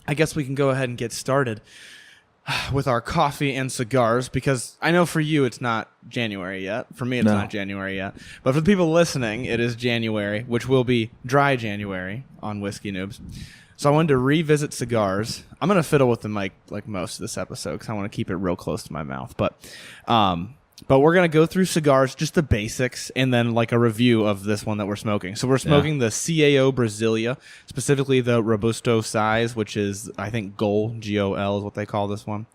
I guess we can go ahead and get started with our coffee and cigars, because I know for you it's not January yet. For me, it's not January yet. But for the people listening, it is January, which will be dry January on Whiskey Noobs. So I wanted to revisit cigars. I'm going to fiddle with the mic like most of this episode because I want to keep it real close to my mouth. But we're going to go through cigars, just the basics, and then like a review of this one that we're smoking. So we're smoking the CAO Brazilia, specifically the Robusto size, which is, I think, GOL, G-O-L is what they call this one.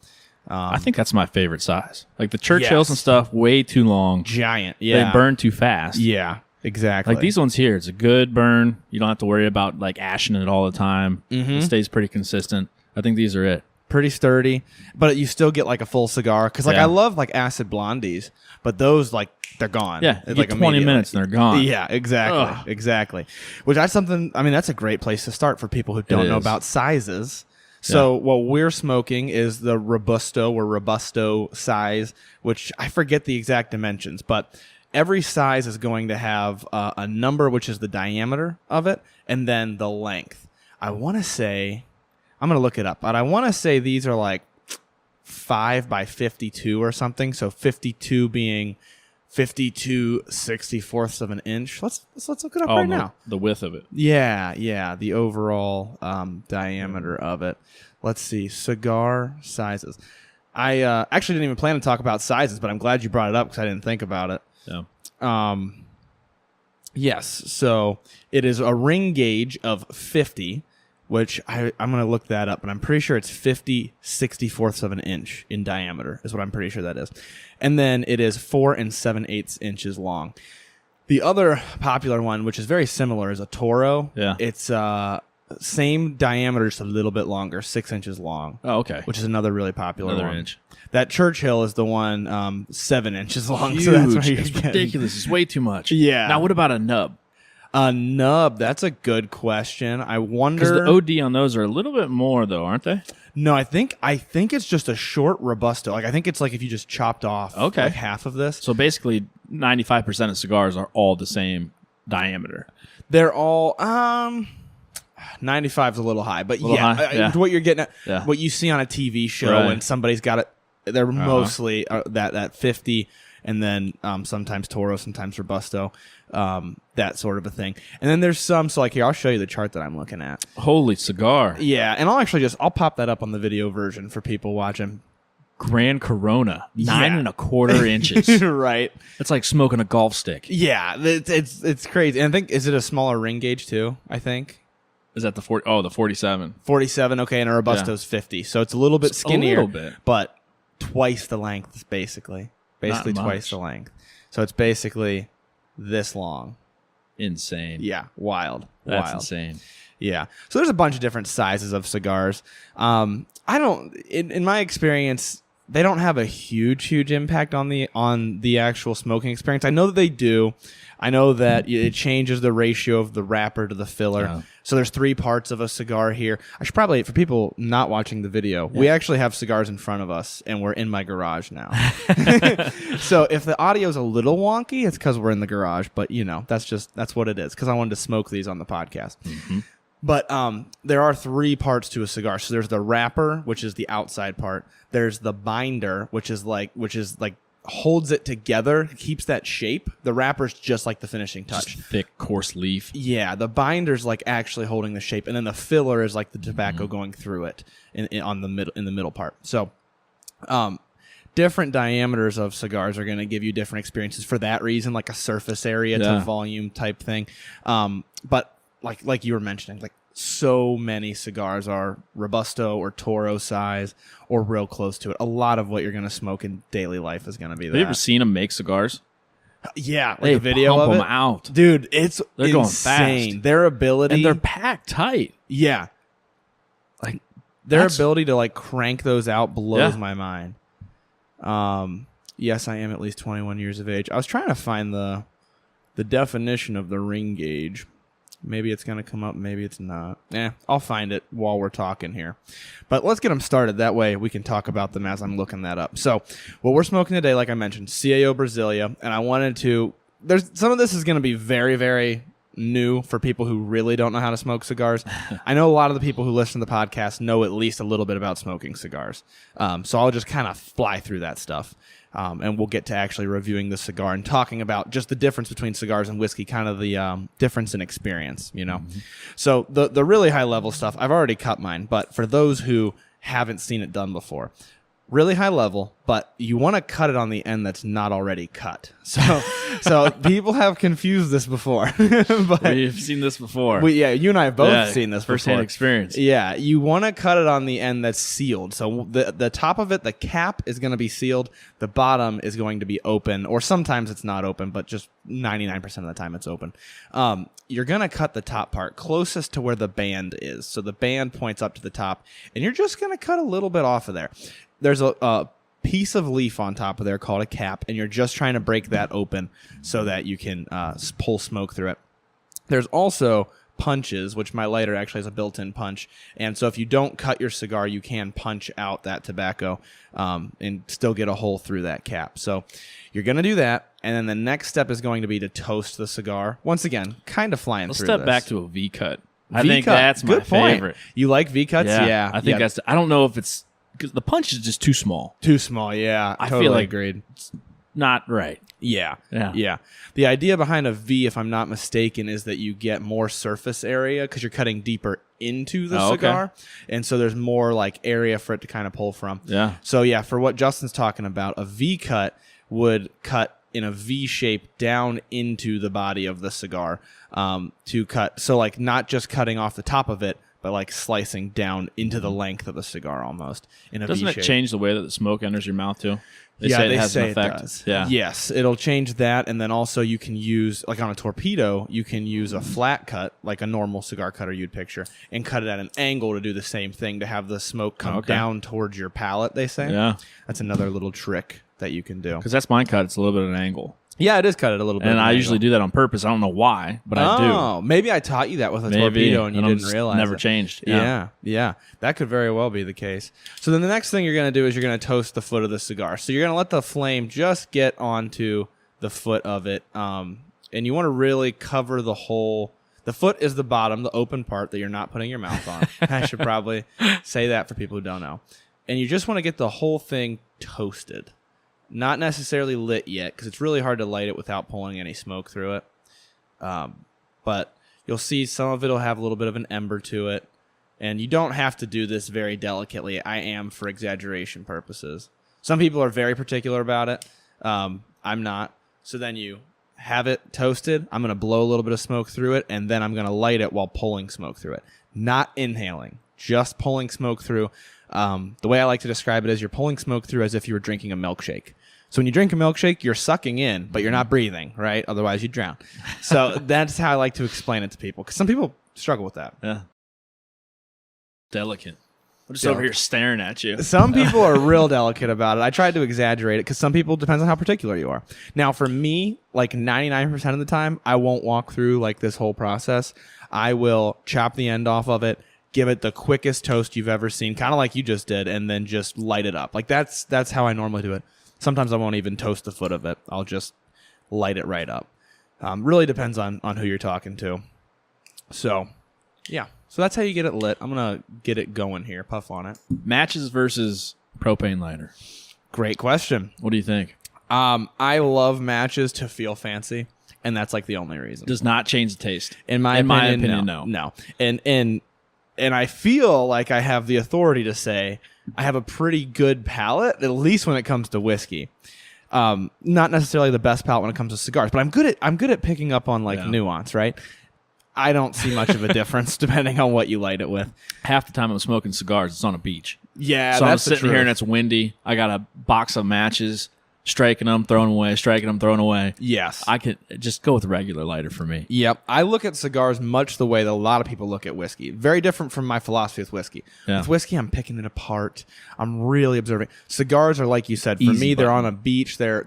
I think that's my favorite size. Like the Churchills and stuff, way too long. Giant, yeah. They burn too fast. Yeah, exactly. Like these ones here, it's a good burn. You don't have to worry about like ashing it all the time. It stays pretty consistent. I think these are it. Pretty sturdy, but you still get like a full cigar. Because like I love like acid blondies, but those like they're gone. Yeah, it's like 20 minutes and they're gone. Yeah, exactly, exactly. Which that's something. I mean, that's a great place to start for people who don't know about sizes. So what we're smoking is the Robusto or Robusto size, which I forget the exact dimensions, but every size is going to have a number, which is the diameter of it, and then the length. I want to say, I'm going to look it up, but I want to say these are like 5 by 52 or something. So 52 being 52/64ths of an inch. Let's look it up right now. The width of it. Yeah. The overall diameter of it. Let's see. Cigar sizes. I actually didn't even plan to talk about sizes, but I'm glad you brought it up because I didn't think about it. Yeah. Yes. So it is a ring gauge of 50. Which I'm going to look that up, but I'm pretty sure it's 50/64ths of an inch in diameter is what I'm pretty sure that is. And then it is 4 7/8 inches long. The other popular one, which is very similar, is a Toro. Yeah. It's same diameter, just a little bit longer, 6 inches long. Oh, okay. Which is another really popular Another one. inch. That Churchill is the one 7 inches long. Huge. So that's what It's ridiculous. It's way too much. Yeah. Now, what about a nub? A nub, that's a good question. I wonder, because the OD on those are a little bit more, though, aren't they? No, I think it's just a short Robusto. Like I think it's like if you just chopped off like half of this. So basically, 95% of cigars are all the same diameter. They're all 95 is a little high, but what you're getting at, what you see on a TV show when somebody's got it, they're mostly that 50. And then sometimes Toro, sometimes Robusto, that sort of a thing. And then there's some, so like here, I'll show you the chart that I'm looking at. Holy cigar. Yeah, and I'll pop that up on the video version for people watching. Grand Corona, 9 1/4 inches. Right. It's like smoking a golf stick. Yeah, it's crazy. And I think, is it a smaller ring gauge too, I think? Is that the 40? Oh, the 47. 47, okay, and a Robusto's 50. So it's a little bit skinnier, a little bit. But twice the length, basically. Basically twice the length. So it's basically this long. Insane. Yeah, wild. That's insane. Yeah. So there's a bunch of different sizes of cigars. I don't, in my experience, they don't have a huge impact on the actual smoking experience. I know that they do. I know that it changes the ratio of the wrapper to the filler. Yeah. So there's 3 parts of a cigar here. I should probably, for people not watching the video, we actually have cigars in front of us, and we're in my garage now. So if the audio is a little wonky, it's because we're in the garage. But, that's what it is, because I wanted to smoke these on the podcast. Mm-hmm. But there are 3 parts to a cigar. So there's the wrapper, which is the outside part. There's the binder, which is like holds it together, keeps that shape. The wrapper's just like the finishing touch. Just thick, coarse leaf. Yeah, the binder's like actually holding the shape, and then the filler is like the tobacco going through it in the middle part. So, different diameters of cigars are going to give you different experiences for that reason, like a surface area to volume type thing. But like you were mentioning, like so many cigars are Robusto or Toro size or real close to it. A lot of what you're going to smoke in daily life is going to be that. Have you ever seen them make cigars? Yeah, like they a video pump of them out. Dude, they're going insane. fast. Their ability. And they're packed tight. Yeah. Like their ability to like crank those out blows my mind. Yes, I am at least 21 years of age. I was trying to find the definition of the ring gauge. Maybe it's going to come up. Maybe it's not. I'll find it while we're talking here. But let's get them started. That way we can talk about them as I'm looking that up. So what we're smoking today, like I mentioned, CAO Brazilia. And I wanted to there's some of this is going to be very, very new for people who really don't know how to smoke cigars. I know a lot of the people who listen to the podcast know at least a little bit about smoking cigars. So I'll just kind of fly through that stuff. And we'll get to actually reviewing the cigar and talking about just the difference between cigars and whiskey, kind of the difference in experience, you know. Mm-hmm. So the really high level stuff, I've already cut mine, but for those who haven't seen it done before, really high level, but you want to cut it on the end that's not already cut. So people have confused this before. But we've seen this before. You and I have both seen this first-hand before. experience. Yeah, you want to cut it on the end that's sealed. So the top of it, the cap is going to be sealed. The bottom is going to be open, or sometimes it's not open, but just 99% of the time it's open. You're going to cut the top part closest to where the band is. So the band points up to the top, and you're just going to cut a little bit off of there. There's a piece of leaf on top of there called a cap, and you're just trying to break that open so that you can pull smoke through it. There's also punches, which my lighter actually has a built-in punch, and so if you don't cut your cigar, you can punch out that tobacco and still get a hole through that cap. So you're going to do that, and then the next step is going to be to toast the cigar. Once again, kind of flying Let's through step this. back to a V-cut. I V-cut. think that's my Good point. favorite. You like V-cuts? Yeah. I think that's... I don't know if it's... Because the punch is just too small. Too small, yeah. I totally feel like agreed. It's not right. Yeah. The idea behind a V, if I'm not mistaken, is that you get more surface area because you're cutting deeper into the cigar. And so there's more like area for it to kind of pull from. Yeah. So yeah, for what Justin's talking about, a V cut would cut in a V shape down into the body of the cigar to cut. So like not just cutting off the top of it, but like slicing down into the length of the cigar almost in a Doesn't V-shape. it change the way that the smoke enters your mouth too? They say it does. Yeah. Yes, it'll change that, and then also you can use, like on a torpedo, you can use a flat cut, like a normal cigar cutter you'd picture, and cut it at an angle to do the same thing to have the smoke come down towards your palate, they say. Yeah. That's another little trick that you can do. Because that's mine cut. It's a little bit of an angle. Yeah, it is cut at a little bit. And I angle. usually do that on purpose. I don't know why, but I do. Oh, maybe I taught you that with a torpedo and you didn't realize never it. changed. Yeah. That could very well be the case. So then the next thing you're going to do is you're going to toast the foot of the cigar. So you're going to let the flame just get onto the foot of it. And you want to really cover the whole... The foot is the bottom, the open part that you're not putting your mouth on. I should probably say that for people who don't know. And you just want to get the whole thing toasted. Not necessarily lit yet, because it's really hard to light it without pulling any smoke through it. But you'll see some of it will have a little bit of an ember to it. And you don't have to do this very delicately. I am for exaggeration purposes. Some people are very particular about it. I'm not. So then you have it toasted. I'm going to blow a little bit of smoke through it, and then I'm going to light it while pulling smoke through it. Not inhaling, just pulling smoke through. The way I like to describe it is you're pulling smoke through as if you were drinking a milkshake. So when you drink a milkshake, you're sucking in, but you're not breathing, right? Otherwise, you'd drown. So that's how I like to explain it to people, because some people struggle with that. Yeah. Delicate. I'm just over here staring at you. Some people are real delicate about it. I tried to exaggerate it because some people, depends on how particular you are. Now, for me, like 99% of the time, I won't walk through like this whole process. I will chop the end off of it, give it the quickest toast you've ever seen, kind of like you just did, and then just light it up. Like that's how I normally do it. Sometimes I won't even toast the foot of it. I'll just light it right up. Really depends on who you're talking to. So, yeah. So that's how you get it lit. I'm going to get it going here. Puff on it. Matches versus propane lighter. Great question. What do you think? I love matches to feel fancy, and that's like the only reason. Does not change the taste. In my opinion, no. No. And I feel like I have the authority to say I have a pretty good palate, at least when it comes to whiskey. Not necessarily the best palate when it comes to cigars, but I'm good at picking up on like nuance, right? I don't see much of a difference depending on what you light it with. Half the time I'm smoking cigars, it's on a beach. Yeah, so that's I'm sitting here and it's windy. I got a box of matches, striking them, throwing away, striking them, throwing away. Yes. I could just go with a regular lighter for me. Yep. I look at cigars much the way that a lot of people look at whiskey. Very different from my philosophy with whiskey. Yeah. With whiskey, I'm picking it apart. I'm really observing. Cigars are, like you said, for me, they're on a beach. They're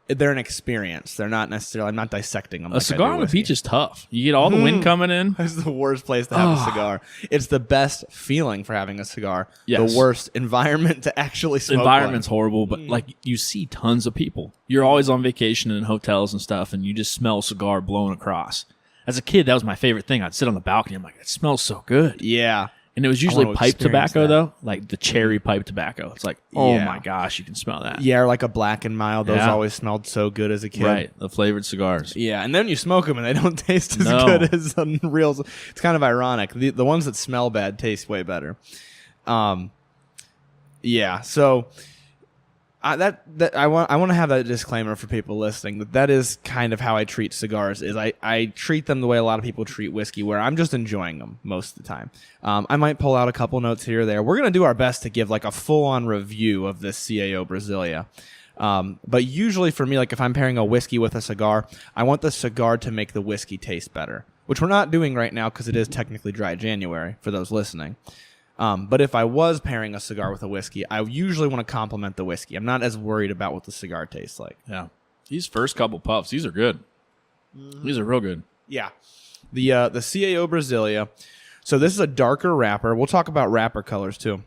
they're an experience. They're not necessarily. I'm not dissecting them. A cigar on the beach is tough. You get all the wind coming in. It's the worst place to have a cigar. It's the best feeling for having a cigar. Yes. The worst environment to actually smoke. Environment's horrible, but like you see tons of people. You're always on vacation in hotels and stuff, and you just smell cigar blowing across. As a kid, that was my favorite thing. I'd sit on the balcony. I'm like, it smells so good. Yeah. And it was usually pipe tobacco, that. though, like the cherry pipe tobacco. It's like, oh Yeah. my gosh, you can smell that. Yeah, or like a Black and Mild. Those Yeah. always smelled so good as a kid. Right, the flavored cigars. Yeah, and then you smoke them and they don't taste as No. good as real. It's kind of ironic. The ones that smell bad taste way better. Yeah, so I want to have that disclaimer for people listening that is kind of how I treat cigars. Is I treat them the way a lot of people treat whiskey, where I'm just enjoying them most of the time. I might pull out a couple notes here or there. We're gonna do our best to give like a full-on review of this CAO Brazilia. But usually for me, like if I'm pairing a whiskey with a cigar, I want the cigar to make the whiskey taste better, which we're not doing right now because it is technically dry January for those listening. But if I was pairing a cigar with a whiskey, I usually want to complement the whiskey. I'm not as worried about what the cigar tastes like. Yeah. These first couple puffs, these are good. These are real good. Yeah. The CAO Brazilia. So this is a darker wrapper. We'll talk about wrapper colors too.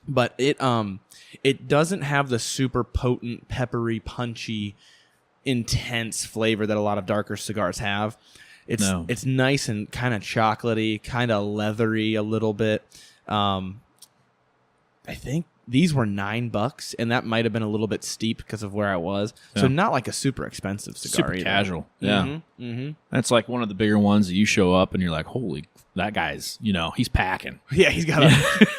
But it doesn't have the super potent, peppery, punchy, intense flavor that a lot of darker cigars have. It's nice and kind of chocolatey, kind of leathery a little bit. I think these were $9, and that might have been a little bit steep because of where I was. Yeah. So not like a super expensive cigar. Super either. Casual. Yeah. That's like one of the bigger ones that you show up and you're like, holy, that guy's, he's packing. Yeah, he's got a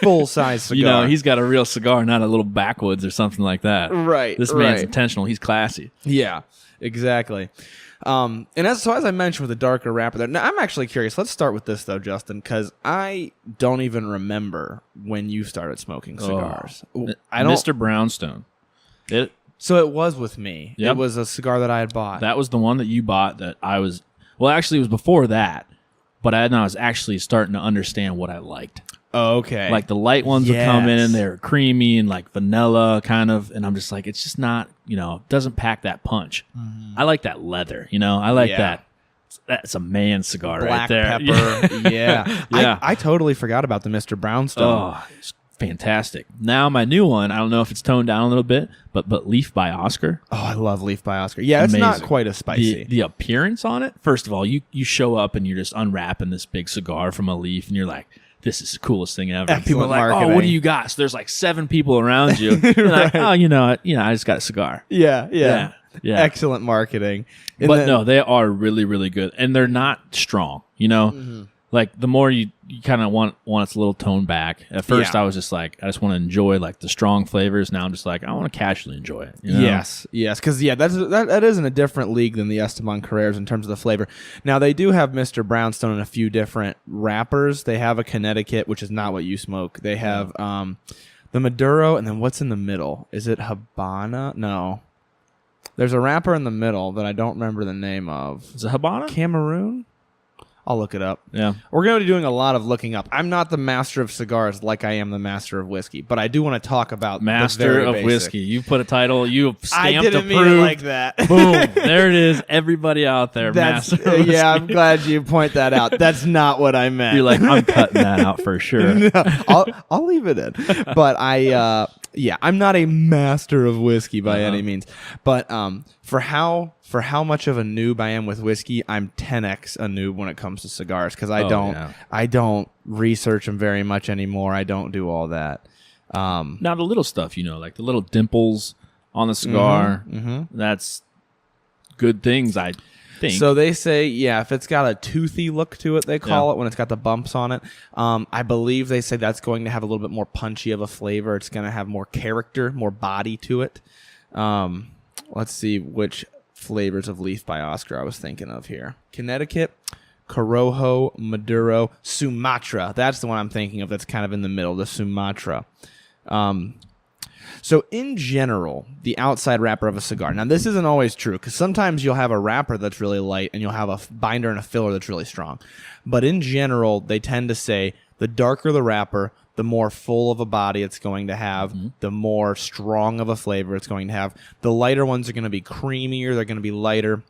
full-size cigar. He's got a real cigar, not a little backwoods or something like that. Right. This man's intentional. He's classy. Yeah, exactly. And as I mentioned with the darker wrapper there, now I'm actually curious. Let's start with this though, Justin, because I don't even remember when you started smoking cigars. I don't. Mr. Brownstone. So it was with me. Yep. It was a cigar that I had bought. That was the one that you bought that I was. Well, actually, it was before that, but I was actually starting to understand what I liked. Oh, okay. Like the light ones would come in and they're creamy and like vanilla kind of, and I'm just like, it's just not, doesn't pack that punch. I like that leather, I like that. That's a man cigar Black right there. pepper. Yeah. I totally forgot about the Mr. Brownstone. Oh, it's fantastic. Now my new one, I don't know if it's toned down a little bit, but Leaf by Oscar. Oh, I love Leaf by Oscar. Yeah, it's not quite as spicy. The appearance on it, first of all, you show up and you're just unwrapping this big cigar from a leaf and you're like, this is the coolest thing ever. Excellent people are like, marketing. oh, what do you got? So there's like 7 people around you. You're like, oh, I just got a cigar. Yeah. Yeah. Excellent marketing. And but no, they are really, really good. And they're not strong, Like the more you kind of want it's a little toned back. At first I was just like, I just want to enjoy like the strong flavors. Now I'm just like, I want to casually enjoy it. Yes. Because that is in a different league than the Esteban Carreras in terms of the flavor. Now they do have Mr. Brownstone in a few different wrappers. They have a Connecticut, which is not what you smoke. They have the Maduro, and then what's in the middle? Is it Habana? No. There's a wrapper in the middle that I don't remember the name of. Is it Habana? Cameroon? I'll look it up. Yeah. We're going to be doing a lot of looking up. I'm not the master of cigars like I am the master of whiskey, but I do want to talk about Master of Whiskey. You put a title. You stamped I didn't approved. mean it like that. Boom. There it is. Everybody out there. Master of Whiskey. Yeah, I'm glad you point that out. That's not what I meant. You're like, I'm cutting that out for sure. No, I'll leave it in. But I'm not a master of whiskey by any means. But for how much of a noob I am with whiskey, I'm 10x a noob when it comes to cigars because I don't research them very much anymore. I don't do all that. Now the little stuff, like the little dimples on the cigar, that's good things, I think. So they say, if it's got a toothy look to it, they call it, when it's got the bumps on it. I believe they say that's going to have a little bit more punchy of a flavor. It's going to have more character, more body to it. Let's see which flavors of Leaf by Oscar I was thinking of here. Connecticut, Corojo, Maduro, Sumatra. That's the one I'm thinking of that's kind of in the middle, the Sumatra. So in general, the outside wrapper of a cigar. Now, this isn't always true because sometimes you'll have a wrapper that's really light and you'll have a binder and a filler that's really strong. But in general, they tend to say The darker the wrapper, the more full of a body it's going to have, the more strong of a flavor it's going to have. The lighter ones are going to be creamier. They're going to be lighter,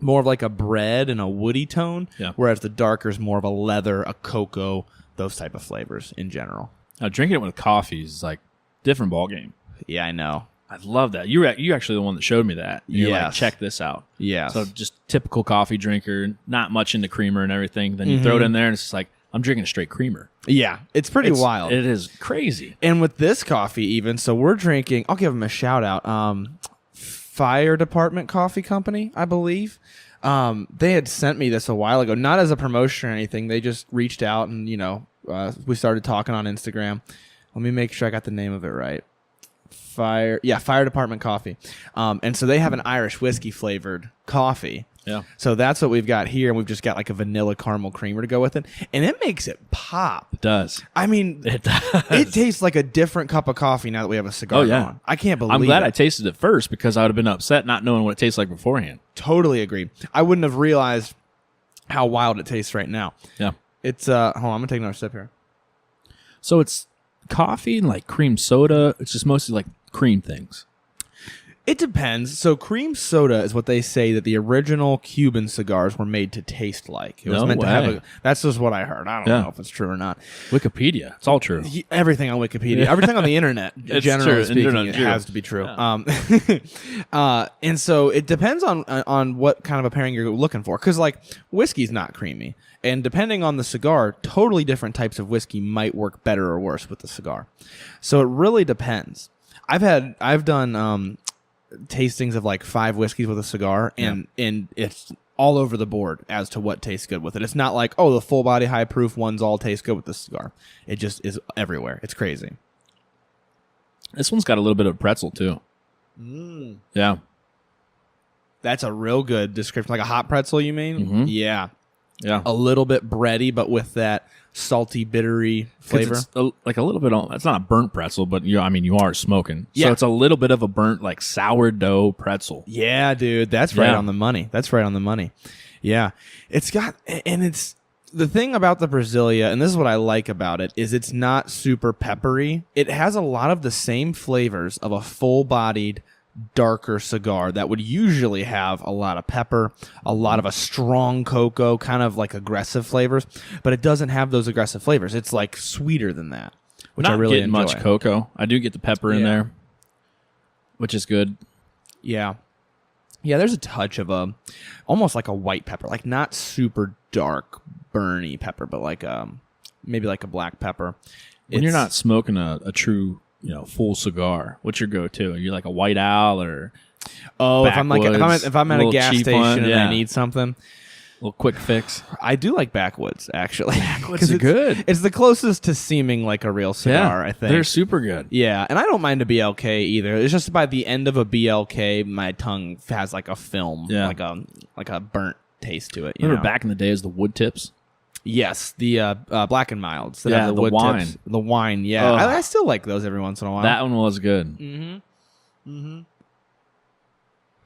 more of like a bread and a woody tone, whereas the darker is more of a leather, a cocoa, those type of flavors in general. Now, drinking it with coffee is like different ballgame. Yeah, I know. I love that. You actually the one that showed me that. You're like, check this out. Yeah. So just typical coffee drinker, not much into creamer and everything. Then you throw it in there and it's just like, I'm drinking a straight creamer. Yeah, it's pretty wild. It is crazy. And with this coffee even, so we're drinking, I'll give them a shout out, Fire Department Coffee Company, I believe. They had sent me this a while ago, not as a promotion or anything. They just reached out and, we started talking on Instagram. Let me make sure I got the name of it right. Fire Department Coffee. And so they have an Irish whiskey flavored coffee. Yeah. So that's what we've got here, and we've just got like a vanilla caramel creamer to go with it, and it makes it pop. It does. I mean, it does. It tastes like a different cup of coffee now that we have a cigar going. I can't believe it. I'm glad I tasted it first because I would have been upset not knowing what it tastes like beforehand. Totally agree. I wouldn't have realized how wild it tastes right now. Yeah. It's hold on, I'm gonna take another sip here. So it's coffee and like cream soda. It's just mostly like cream things. It depends. So cream soda is what they say that the original Cuban cigars were made to taste like. It was meant to have that's just what I heard. I don't know if it's true or not. Wikipedia. It's all true. Everything on Wikipedia. Everything on the internet, generally speaking, it has to be true. Yeah. And so it depends on what kind of a pairing you're looking for. Because like whiskey's not creamy. And depending on the cigar, totally different types of whiskey might work better or worse with the cigar. So it really depends. I've done tastings of like 5 whiskeys with a cigar, and it's all over the board as to what tastes good with it. It's not like, oh, the full body high proof ones all taste good with the cigar. It just is everywhere. It's crazy. This one's got a little bit of pretzel too. Yeah. That's a real good description. Like a hot pretzel, you mean? Mm-hmm. Yeah. Yeah. A little bit bready, but with that salty, bittery flavor. It's like a little bit it's not a burnt pretzel, but you are smoking. Yeah. So it's a little bit of a burnt, like sourdough pretzel. Yeah, dude. That's right on the money. That's right on the money. Yeah. It's got, and it's, the thing about the Brazilia, and this is what I like about it, is it's not super peppery. It has a lot of the same flavors of a full-bodied, darker cigar that would usually have a lot of pepper, a lot of a strong cocoa, kind of like aggressive flavors, but it doesn't have those aggressive flavors. It's like sweeter than that, which I really enjoy. Not getting much cocoa. I do get the pepper in there, which is good. Yeah. Yeah, there's a touch of almost like a white pepper, like not super dark, burny pepper, but like maybe like a black pepper. When you're not smoking a true full cigar, what's your go-to? Are you like a White Owl or if I'm at a gas station and I need something, a little quick fix? I do like Backwoods, actually. Backwoods are good. It's the closest to seeming like a real cigar, I think. They're super good. Yeah, and I don't mind a BLK either. It's just by the end of a BLK, my tongue has like a film, like a burnt taste to it. Remember back in the days, the wood tips? Yes, the Black and Milds that have the wood wine. tips. The wine, yeah. I still like those every once in a while. That one was good.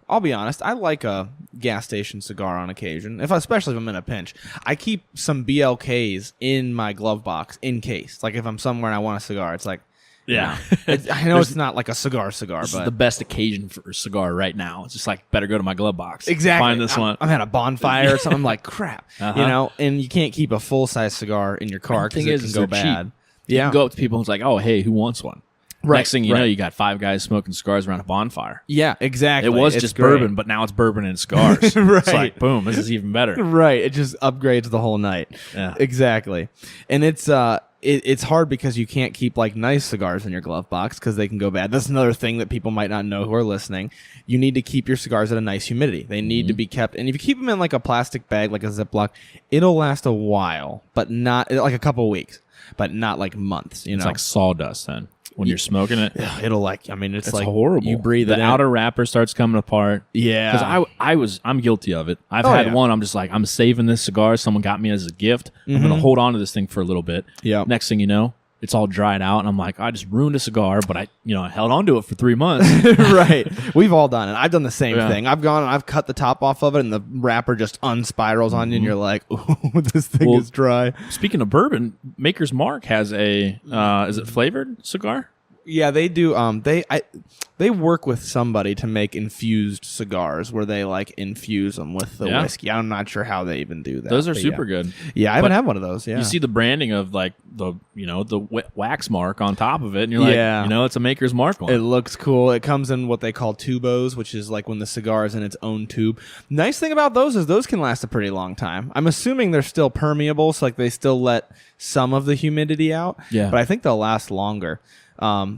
I'll be honest, I like a gas station cigar on occasion, especially if I'm in a pinch. I keep some BLKs in my glove box in case. Like if I'm somewhere and I want a cigar, it's like, I know it's not like a cigar, this but is the best occasion for a cigar right now. It's just like, better go to my glove box. Exactly. Find this one. I'm at a bonfire or something. I'm like, crap. And you can't keep a full-size cigar in your car because it can go bad. Cheap. You can go up to people and it's like, oh, hey, who wants one? Right. Next thing you know, you got 5 guys smoking cigars around a bonfire. Yeah, exactly. It was just bourbon, but now it's bourbon and cigars. It's like, boom, this is even better. Right. It just upgrades the whole night. Yeah. Exactly. And it's hard because you can't keep like nice cigars in your glove box because they can go bad. That's another thing that people might not know who are listening. You need to keep your cigars at a nice humidity. They need to be kept. And if you keep them in like a plastic bag, like a Ziploc, it'll last a while, but not like a couple of weeks, but not like months. It's like sawdust then. When you're smoking it, it'll it's like horrible. You breathe the outer wrapper starts coming apart. Yeah, because I'm guilty of it. I've had one. I'm just like, I'm saving this cigar. Someone got me as a gift. I'm gonna hold on to this thing for a little bit. Yeah. Next thing you know, it's all dried out, and I'm like, I just ruined a cigar, but I held on to it for 3 months. Right. We've all done it. I've done the same Yeah. thing. I've gone and I've cut the top off of it, and the wrapper just unspirals on you, and you're like, "Ooh, this thing is dry." Speaking of bourbon, Maker's Mark has a is it flavored cigar? Yeah, they do. They work with somebody to make infused cigars where they like infuse them with the whiskey. I'm not sure how they even do that. Those are super good. Yeah, I haven't had one of those. Yeah, you see the branding of like the wax mark on top of it, and you're like, it's a Maker's Mark one. It looks cool. It comes in what they call tubos, which is like when the cigar is in its own tube. Nice thing about those is those can last a pretty long time. I'm assuming they're still permeable, so like they still let some of the humidity out. Yeah, but I think they'll last longer.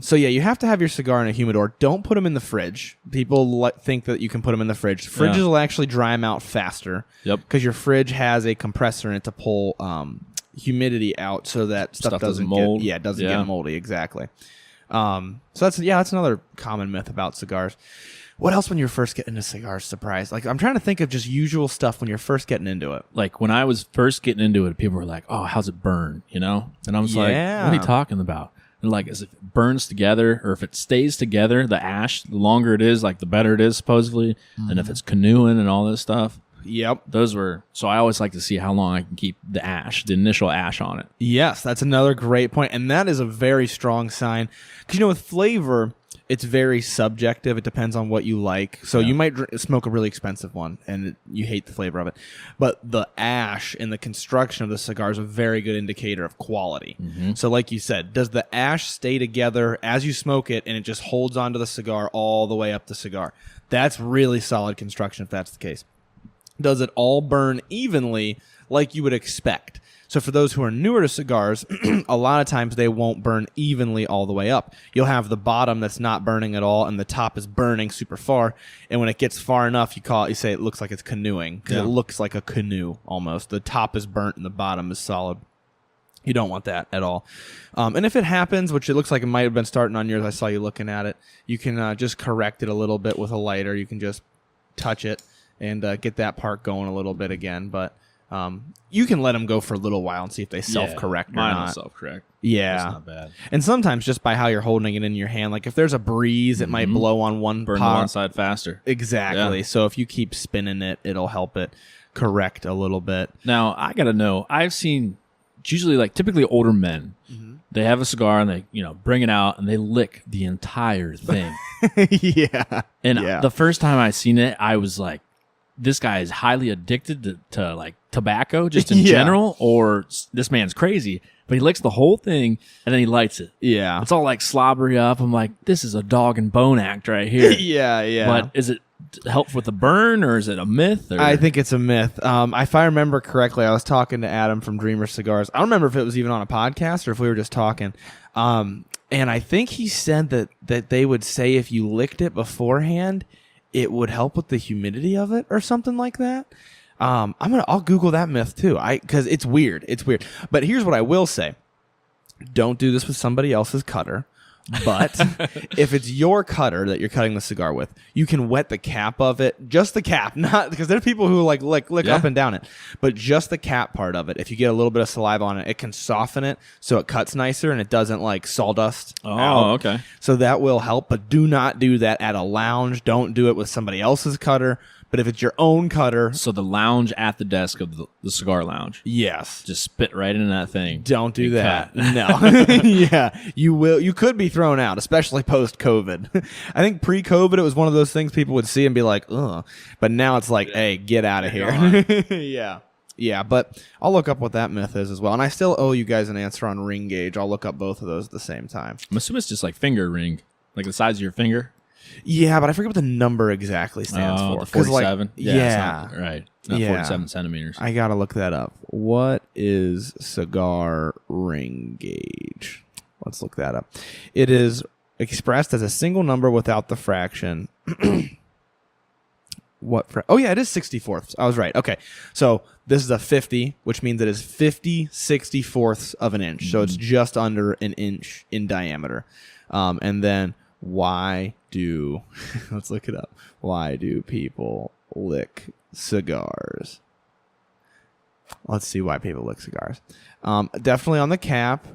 So yeah, you have to have your cigar in a humidor. Don't put them in the fridge. People think that you can put them in the fridge. Fridges will actually dry them out faster. Yep. Because your fridge has a compressor in it to pull humidity out so that stuff doesn't mold. It doesn't get moldy. Exactly. So that's another common myth about cigars. What else when you're first getting into cigars? Surprise! Like I'm trying to think of just usual stuff when you're first getting into it. Like when I was first getting into it, people were like, "Oh, how's it burn?" And I was like, "What are you talking about?" And like, as if it burns together, or if it stays together, the ash, the longer it is, like the better it is, supposedly. And if it's canoeing and all this stuff. Yep. So I always like to see how long I can keep the initial ash on it. Yes, that's another great point. And that is a very strong sign. Because, with flavor, it's very subjective. It depends on what you like. So you might smoke a really expensive one and you hate the flavor of it. But the ash and the construction of the cigar is a very good indicator of quality. Mm-hmm. So like you said, does the ash stay together as you smoke it and it just holds onto the cigar all the way up the cigar? That's really solid construction if that's the case. Does it all burn evenly like you would expect? So for those who are newer to cigars, a lot of times they won't burn evenly all the way up. You'll have the bottom that's not burning at all, and the top is burning super far. And when it gets far enough, you say it looks like it's canoeing, because it looks like a canoe almost. The top is burnt and the bottom is solid. You don't want that at all. And if it happens, which it looks like it might have been starting on yours, I saw you looking at it, you can just correct it a little bit with a lighter. You can just touch it and get that part going a little bit again. But you can let them go for a little while and see if they self-correct or not. Mine will self-correct. Yeah. That's not bad. And sometimes just by how you're holding it in your hand, like if there's a breeze, it might blow on one Burn pot. the one side faster. Exactly. Yeah. So if you keep spinning it, it'll help it correct a little bit. Now, I got to know, I've seen usually like typically older men, they have a cigar and they, bring it out and they lick the entire thing. Yeah. And the first time I seen it, I was like, this guy is highly addicted to like tobacco just in general, or this man's crazy. But he licks the whole thing and then he lights it. Yeah. It's all like slobbery up. I'm like, this is a dog and bone act right here. Yeah. But is it help with the burn, or is it a myth? Or? I think it's a myth. If I remember correctly, I was talking to Adam from Dreamer Cigars. I don't remember if it was even on a podcast or if we were just talking. And I think he said that they would say if you licked it beforehand, it would help with the humidity of it or something like that. I'll Google that myth too. Because it's weird. It's weird. But here's what I will say. Don't do this with somebody else's cutter. But if it's your cutter that you're cutting the cigar with, you can wet the cap of it, just the cap, not because there are people who like lick up and down it, but just the cap part of it. If you get a little bit of saliva on it, it can soften it so it cuts nicer and it doesn't like sawdust. Okay. So that will help, but do not do that at a lounge. Don't do it with somebody else's cutter. But if it's your own cutter... So the lounge at the desk of the cigar lounge. Yes. Just spit right into that thing. Don't do that. No. Yeah. You will. You could be thrown out, especially post-COVID. I think pre-COVID, it was one of those things people would see and be like, ugh. But now it's like, hey, get out of here. Yeah. Yeah, but I'll look up what that myth is as well. And I still owe you guys an answer on ring gauge. I'll look up both of those at the same time. I'm assuming it's just like finger ring. Like the size of your finger. Yeah, but I forget what the number exactly stands for. The 47? Like, yeah. Not, right. Not 47 centimeters. I got to look that up. What is cigar ring gauge? Let's look that up. It is expressed as a single number without the fraction. Oh, yeah, it is 64ths. I was right. Okay. So this is a 50, which means it is 50 64ths of an inch. So it's just under an inch in diameter. And then let's look it up. Why do people lick cigars? Let's see why people lick cigars. Definitely on the cap.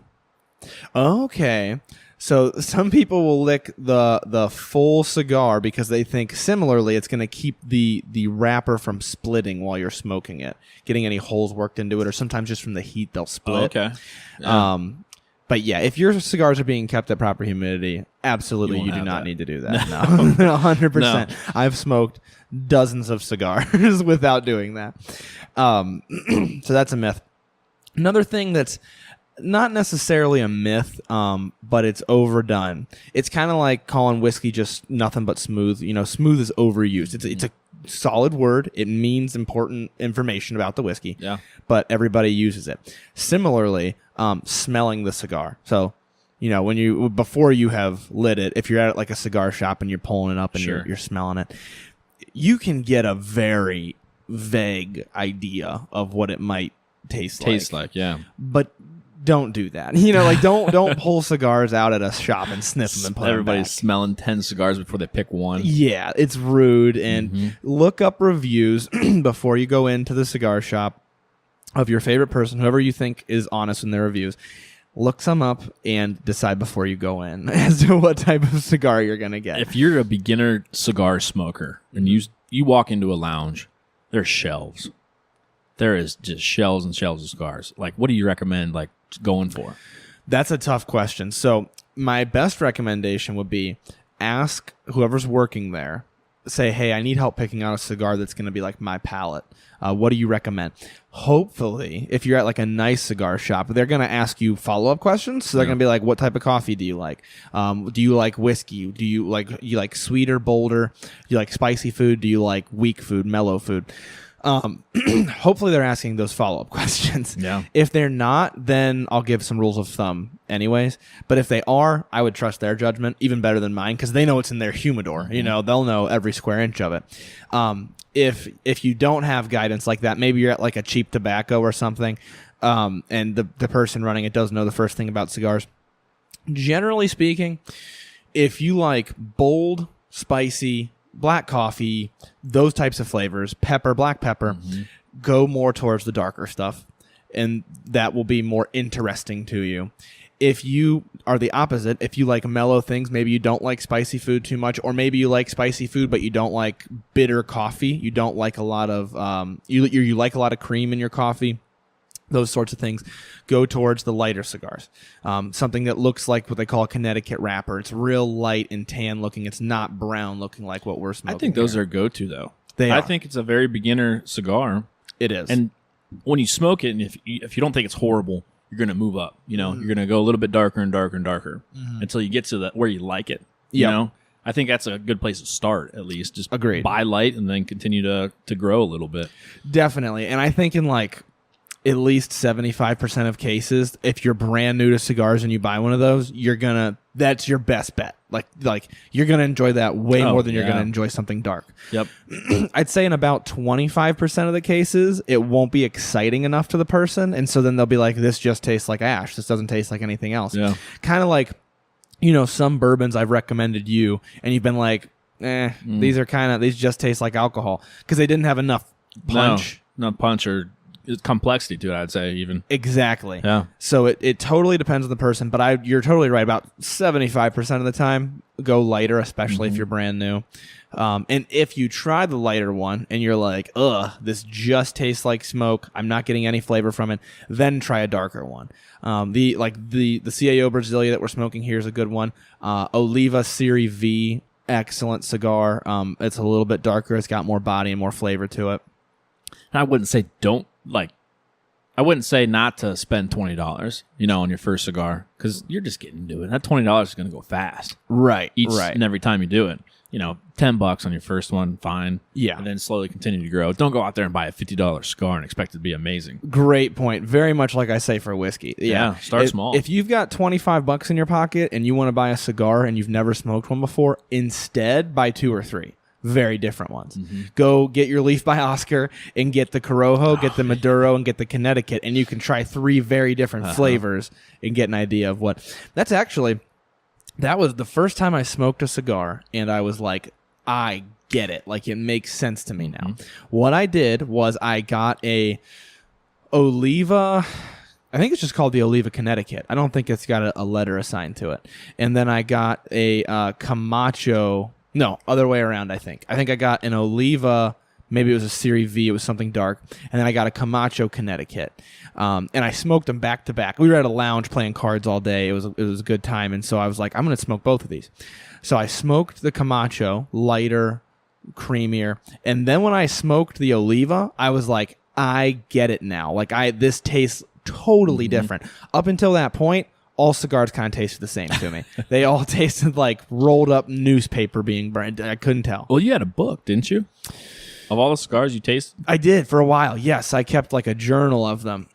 Okay. So some people will lick the full cigar because they think similarly it's going to keep the wrapper from splitting while you're smoking it, getting any holes worked into it, or sometimes just from the heat they'll split. Oh, okay. Yeah. But yeah, if your cigars are being kept at proper humidity, absolutely you do not need to do that. No, 100%. No. I've smoked dozens of cigars without doing that. So that's a myth. Another thing that's not necessarily a myth, but it's overdone. It's kind of like calling whiskey just nothing but smooth. You know, smooth is overused. It's a solid word. It means important information about the whiskey. Yeah. But everybody uses it. Similarly, smelling the cigar. So, you know, before you have lit it, if you're at like a cigar shop and you're pulling it up and Sure. you're smelling it, you can get a very vague idea of what it might taste like. Yeah. But don't do that. You know, like don't pull cigars out at a shop and sniff them and put Everybody's them back. smelling 10 cigars before they pick one. Yeah, it's rude. And look up reviews before you go into the cigar shop of your favorite person, whoever you think is honest in their reviews. Look some up and decide before you go in as to what type of cigar you're going to get. If you're a beginner cigar smoker and you walk into a lounge, there's shelves. There is just shelves and shelves of cigars. Like, what do you recommend going for? That's a tough question. So my best recommendation would be ask whoever's working there, say, hey, I need help picking out a cigar that's going to be like my palate. What do you recommend? Hopefully, if you're at like a nice cigar shop, they're going to ask you follow-up questions. So they're going to be like, what type of coffee do you like? Do you like whiskey? Do you like sweeter, bolder? Do you like spicy food? Do you like weak food, mellow food? Hopefully they're asking those follow-up questions. Yeah. If they're not, then I'll give some rules of thumb anyways. But if they are, I would trust their judgment even better than mine because they know it's in their humidor. You know, they'll know every square inch of it. If you don't have guidance like that, maybe you're at like a cheap tobacco or something, and the person running it doesn't know the first thing about cigars. Generally speaking, if you like bold, spicy, black coffee, those types of flavors, pepper, black pepper, go more towards the darker stuff, and that will be more interesting to you. If you are the opposite, if you like mellow things, maybe you don't like spicy food too much, or maybe you like spicy food but you don't like bitter coffee, you don't like a lot of you like a lot of cream in your coffee, those sorts of things, go towards the lighter cigars. Something that looks like what they call a Connecticut wrapper. It's real light and tan looking. It's not brown looking like what we're smoking. I think those are go-to, though. I think it's a very beginner cigar. It is. And when you smoke it, and if you don't think it's horrible, you're going to move up. You know, you're going to go a little bit darker and darker and darker until you get to where you like it. You know? I think that's a good place to start, at least. Just Agreed. Buy light and then continue to grow a little bit. Definitely. And I think in like at least 75% of cases, if you're brand new to cigars and you buy one of those, that's your best bet. Like you're going to enjoy that way more than you're going to enjoy something dark. Yep. I'd say in about 25% of the cases, it won't be exciting enough to the person. And so then they'll be like, this just tastes like ash. This doesn't taste like anything else. Yeah. Kind of like, you know, some bourbons I've recommended you and you've been like, these just taste like alcohol because they didn't have enough punch. No punch or complexity to it, I'd say, even. Exactly. Yeah. So it totally depends on the person, but you're totally right. About 75% of the time, go lighter, especially if you're brand new. And if you try the lighter one and you're like, ugh, this just tastes like smoke, I'm not getting any flavor from it, then try a darker one. The CAO Brazilia that we're smoking here is a good one. Oliva Serie V, excellent cigar. It's a little bit darker. It's got more body and more flavor to it. I wouldn't say not to spend $20, on your first cigar, because you're just getting into it. That $20 is going to go fast. Right. Each and every time you do it. $10 on your first one, fine. Yeah. And then slowly continue to grow. Don't go out there and buy a $50 cigar and expect it to be amazing. Great point. Very much like I say for whiskey. Yeah, start small. If you've got $25 in your pocket and you want to buy a cigar and you've never smoked one before, instead buy 2 or 3. Very different ones. Go get your Leaf by Oscar and get the Corojo, get the Maduro, and get the Connecticut, and you can try 3 very different flavors and get an idea of what. That was the first time I smoked a cigar, and I was like, I get it. Like, it makes sense to me now. What I did was I got a Oliva I think it's just called the Oliva Connecticut. I don't think it's got a letter assigned to it. And then I got a Camacho. No, other way around, I think. I think I got an Oliva, maybe it was a Series V, it was something dark, and then I got a Camacho Connecticut. And I smoked them back to back. We were at a lounge playing cards all day. It was a good time, and so I was like, I'm going to smoke both of these. So I smoked the Camacho, lighter, creamier, and then when I smoked the Oliva, I was like, I get it now. Like this tastes totally different. Up until that point, all cigars kind of tasted the same to me. They all tasted like rolled up newspaper being burned. I couldn't tell. Well, you had a book, didn't you? Of all the cigars you tasted? I did for a while. Yes, I kept like a journal of them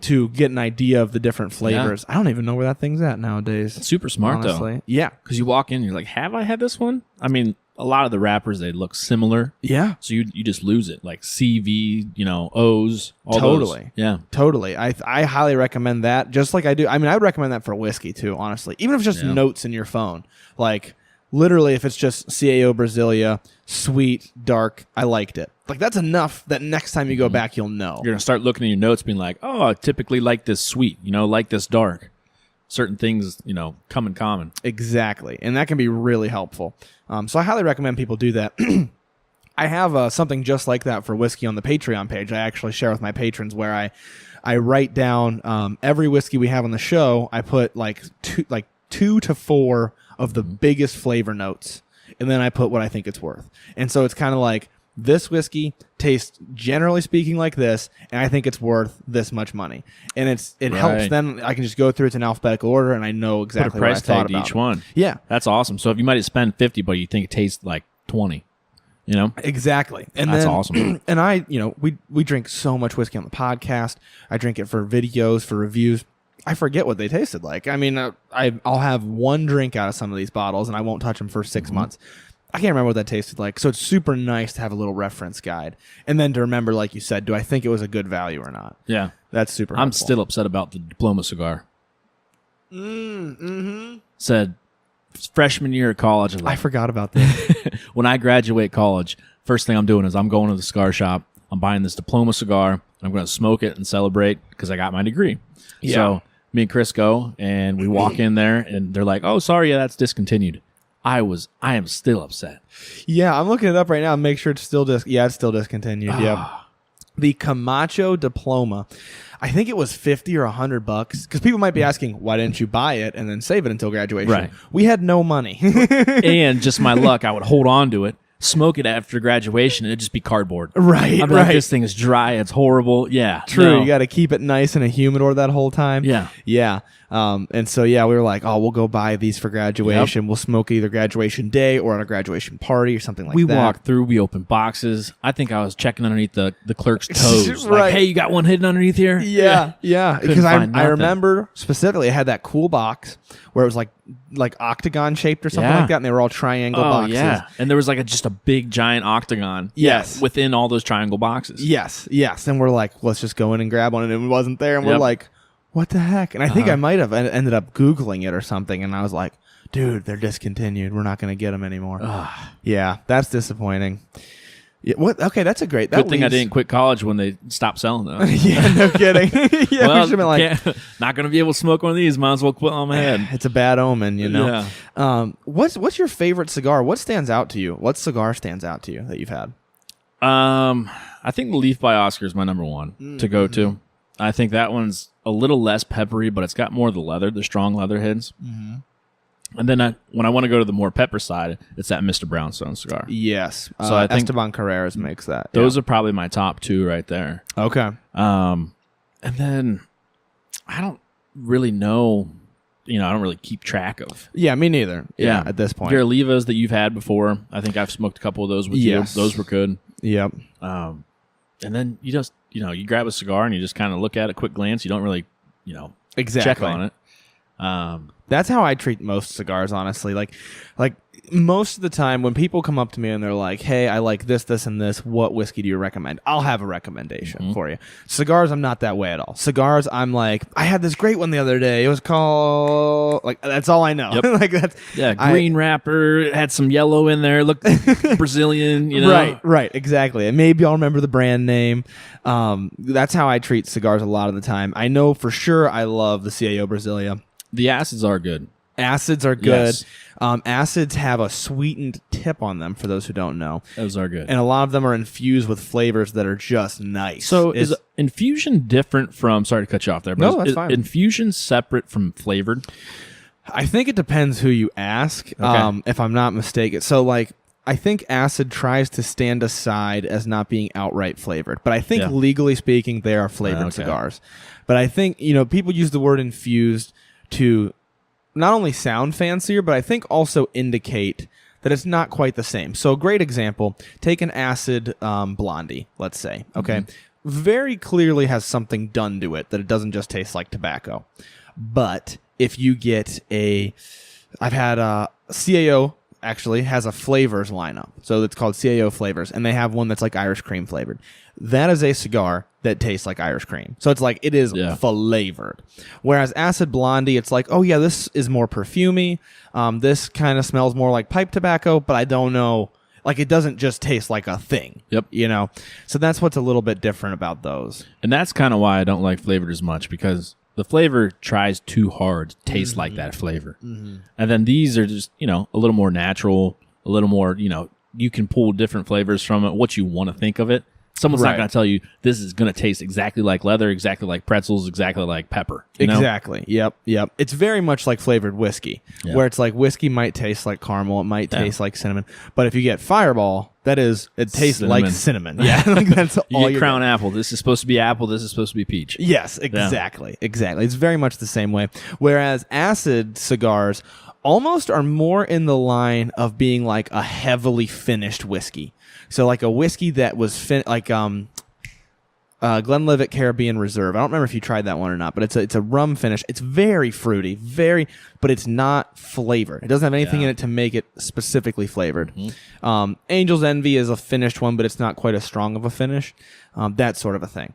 to get an idea of the different flavors. Yeah. I don't even know where that thing's at nowadays. It's super smart, honestly. Though. Yeah. Because you walk in and you're like, have I had this one? I mean, a lot of the wrappers, they look similar. Yeah. So you just lose it. Like CV, O's, all totally. Those. Yeah. Totally. I highly recommend that. Just like I do. I mean, I would recommend that for whiskey too, honestly. Even if it's just notes in your phone. Like, literally, if it's just CAO Brazilia, sweet, dark, I liked it. Like, that's enough that next time you go back, you'll know. You're going to start looking at your notes being like, oh, I typically like this sweet, like this dark. Certain things, come in common. Exactly. And that can be really helpful. So I highly recommend people do that. I have something just like that for whiskey on the Patreon page. I actually share with my patrons where I write down every whiskey we have on the show. I put like 2 to 4 of the biggest flavor notes, and then I put what I think it's worth. And so it's kind of like, this whiskey tastes generally speaking like this, and I think it's worth this much money. And it helps. Then I can just go through it in alphabetical order, and I know exactly what I thought about each one. Yeah, that's awesome. So if you might have spent 50, but you think it tastes like 20, exactly. And that's awesome. And I, we drink so much whiskey on the podcast. I drink it for videos, for reviews. I forget what they tasted like. I mean, I'll have one drink out of some of these bottles, and I won't touch them for 6 months. I can't remember what that tasted like. So it's super nice to have a little reference guide. And then to remember, like you said, do I think it was a good value or not? Yeah. That's super helpful. I'm still upset about the diploma cigar. Said freshman year of college. I forgot about this. When I graduate college, first thing I'm doing is I'm going to the cigar shop. I'm buying this diploma cigar. And I'm going to smoke it and celebrate because I got my degree. Yeah. So me and Chris go, and we walk in there, and they're like, oh, sorry, yeah, that's discontinued. I am still upset. Yeah, I'm looking it up right now and make sure it's still it's still discontinued. Yeah. The Camacho Diploma, I think it was $50 or $100 because people might be asking, why didn't you buy it and then save it until graduation? Right. We had no money. And just my luck, I would hold on to it, smoke it after graduation, and it'd just be cardboard. Right. I'd be like, this thing is dry, it's horrible. Yeah. True. No. You got to keep it nice in a humidor that whole time. Yeah. Yeah. And so, we were like, oh, we'll go buy these for graduation. Yep. We'll smoke either graduation day or at a graduation party or something like that. We walked through, we opened boxes. I think I was checking underneath the clerk's toes. Right. Like, hey, you got one hidden underneath here? Yeah. Because I remember specifically, it had that cool box where it was like octagon shaped or something like that, and they were all triangle boxes. Yeah. And there was just a big giant octagon. Yes. Within all those triangle boxes. Yes. And we're like, let's just go in and grab one, and it wasn't there, and we're like, what the heck? And I think I might have ended up Googling it or something, and I was like, dude, they're discontinued. We're not going to get them anymore. Yeah, that's disappointing. Yeah, what? Okay, that's a great. Good thing I didn't quit college when they stopped selling them. Yeah, no kidding. Yeah, well, we should have been not going to be able to smoke one of these. Might as well quit on my head. It's a bad omen, Yeah. What's your favorite cigar? What stands out to you? What cigar stands out to you that you've had? I think the Leaf by Oscar is my number one to go to. I think that one's a little less peppery, but it's got more of the leather, the strong leather heads. And then when I want to go to the more pepper side, it's that Mr. Brownstone cigar. Yes. So I think Esteban Carreras makes that. Those are probably my top two right there. Okay. And then I don't really know, I don't really keep track of. Yeah, me neither. Yeah, at this point. Your Olivas that you've had before, I think I've smoked a couple of those with you. Those were good. Yep. And then you just, you grab a cigar and you just kind of look at it, quick glance. You don't really, exactly. check on it. That's how I treat most cigars, honestly. Like most of the time when people come up to me and they're like, hey, I like this, this, and this, what whiskey do you recommend? I'll have a recommendation for you. Cigars, I'm not that way at all. Cigars, I'm like, I had this great one the other day. It was called, like, that's all I know. Yep. Like that's green wrapper, it had some yellow in there, looked Brazilian, you know? Right, exactly. And maybe I'll remember the brand name. That's how I treat cigars a lot of the time. I know for sure I love the CAO Brazilia. The acids are good. Acids are good. Yes. Acids have a sweetened tip on them, for those who don't know. Those are good. And a lot of them are infused with flavors that are just nice. So is infusion different from, sorry to cut you off there, but no, that's fine. Infusion separate from flavored? I think it depends who you ask, if I'm not mistaken. So, like, I think acid tries to stand aside as not being outright flavored. But I think legally speaking, they are flavored cigars. But I think, people use the word infused to not only sound fancier, but I think also indicate that it's not quite the same. So a great example, take an acid blondie, let's say, okay? Very clearly has something done to it that it doesn't just taste like tobacco. But if you get I've had CAO actually has a flavors lineup. So it's called CAO flavors, and they have one that's like Irish cream flavored. That is a cigar that tastes like Irish cream. So it's like it is flavored. Whereas Acid Blondie, it's like, oh yeah, this is more perfumey. This kind of smells more like pipe tobacco, but I don't know. Like it doesn't just taste like a thing. Yep. So that's what's a little bit different about those. And that's kind of why I don't like flavored as much, because the flavor tries too hard to taste like that flavor. And then these are just, a little more natural, a little more, you can pull different flavors from it, what you want to think of it. Someone's not going to tell you this is going to taste exactly like leather, exactly like pretzels, exactly like pepper. Exactly. Yep. It's very much like flavored whiskey, where it's like whiskey might taste like caramel, it might taste like cinnamon. But if you get Fireball, it tastes like cinnamon. Yeah, like that's all. You get Crown Apple. This is supposed to be apple. This is supposed to be peach. Yes, exactly. It's very much the same way. Whereas acid cigars almost are more in the line of being like a heavily finished whiskey. So like a whiskey that was Glenlivet Caribbean Reserve. I don't remember if you tried that one or not, but it's a rum finish. It's very fruity, but it's not flavored. It doesn't have anything in it to make it specifically flavored. Angel's Envy is a finished one, but it's not quite as strong of a finish. That sort of a thing.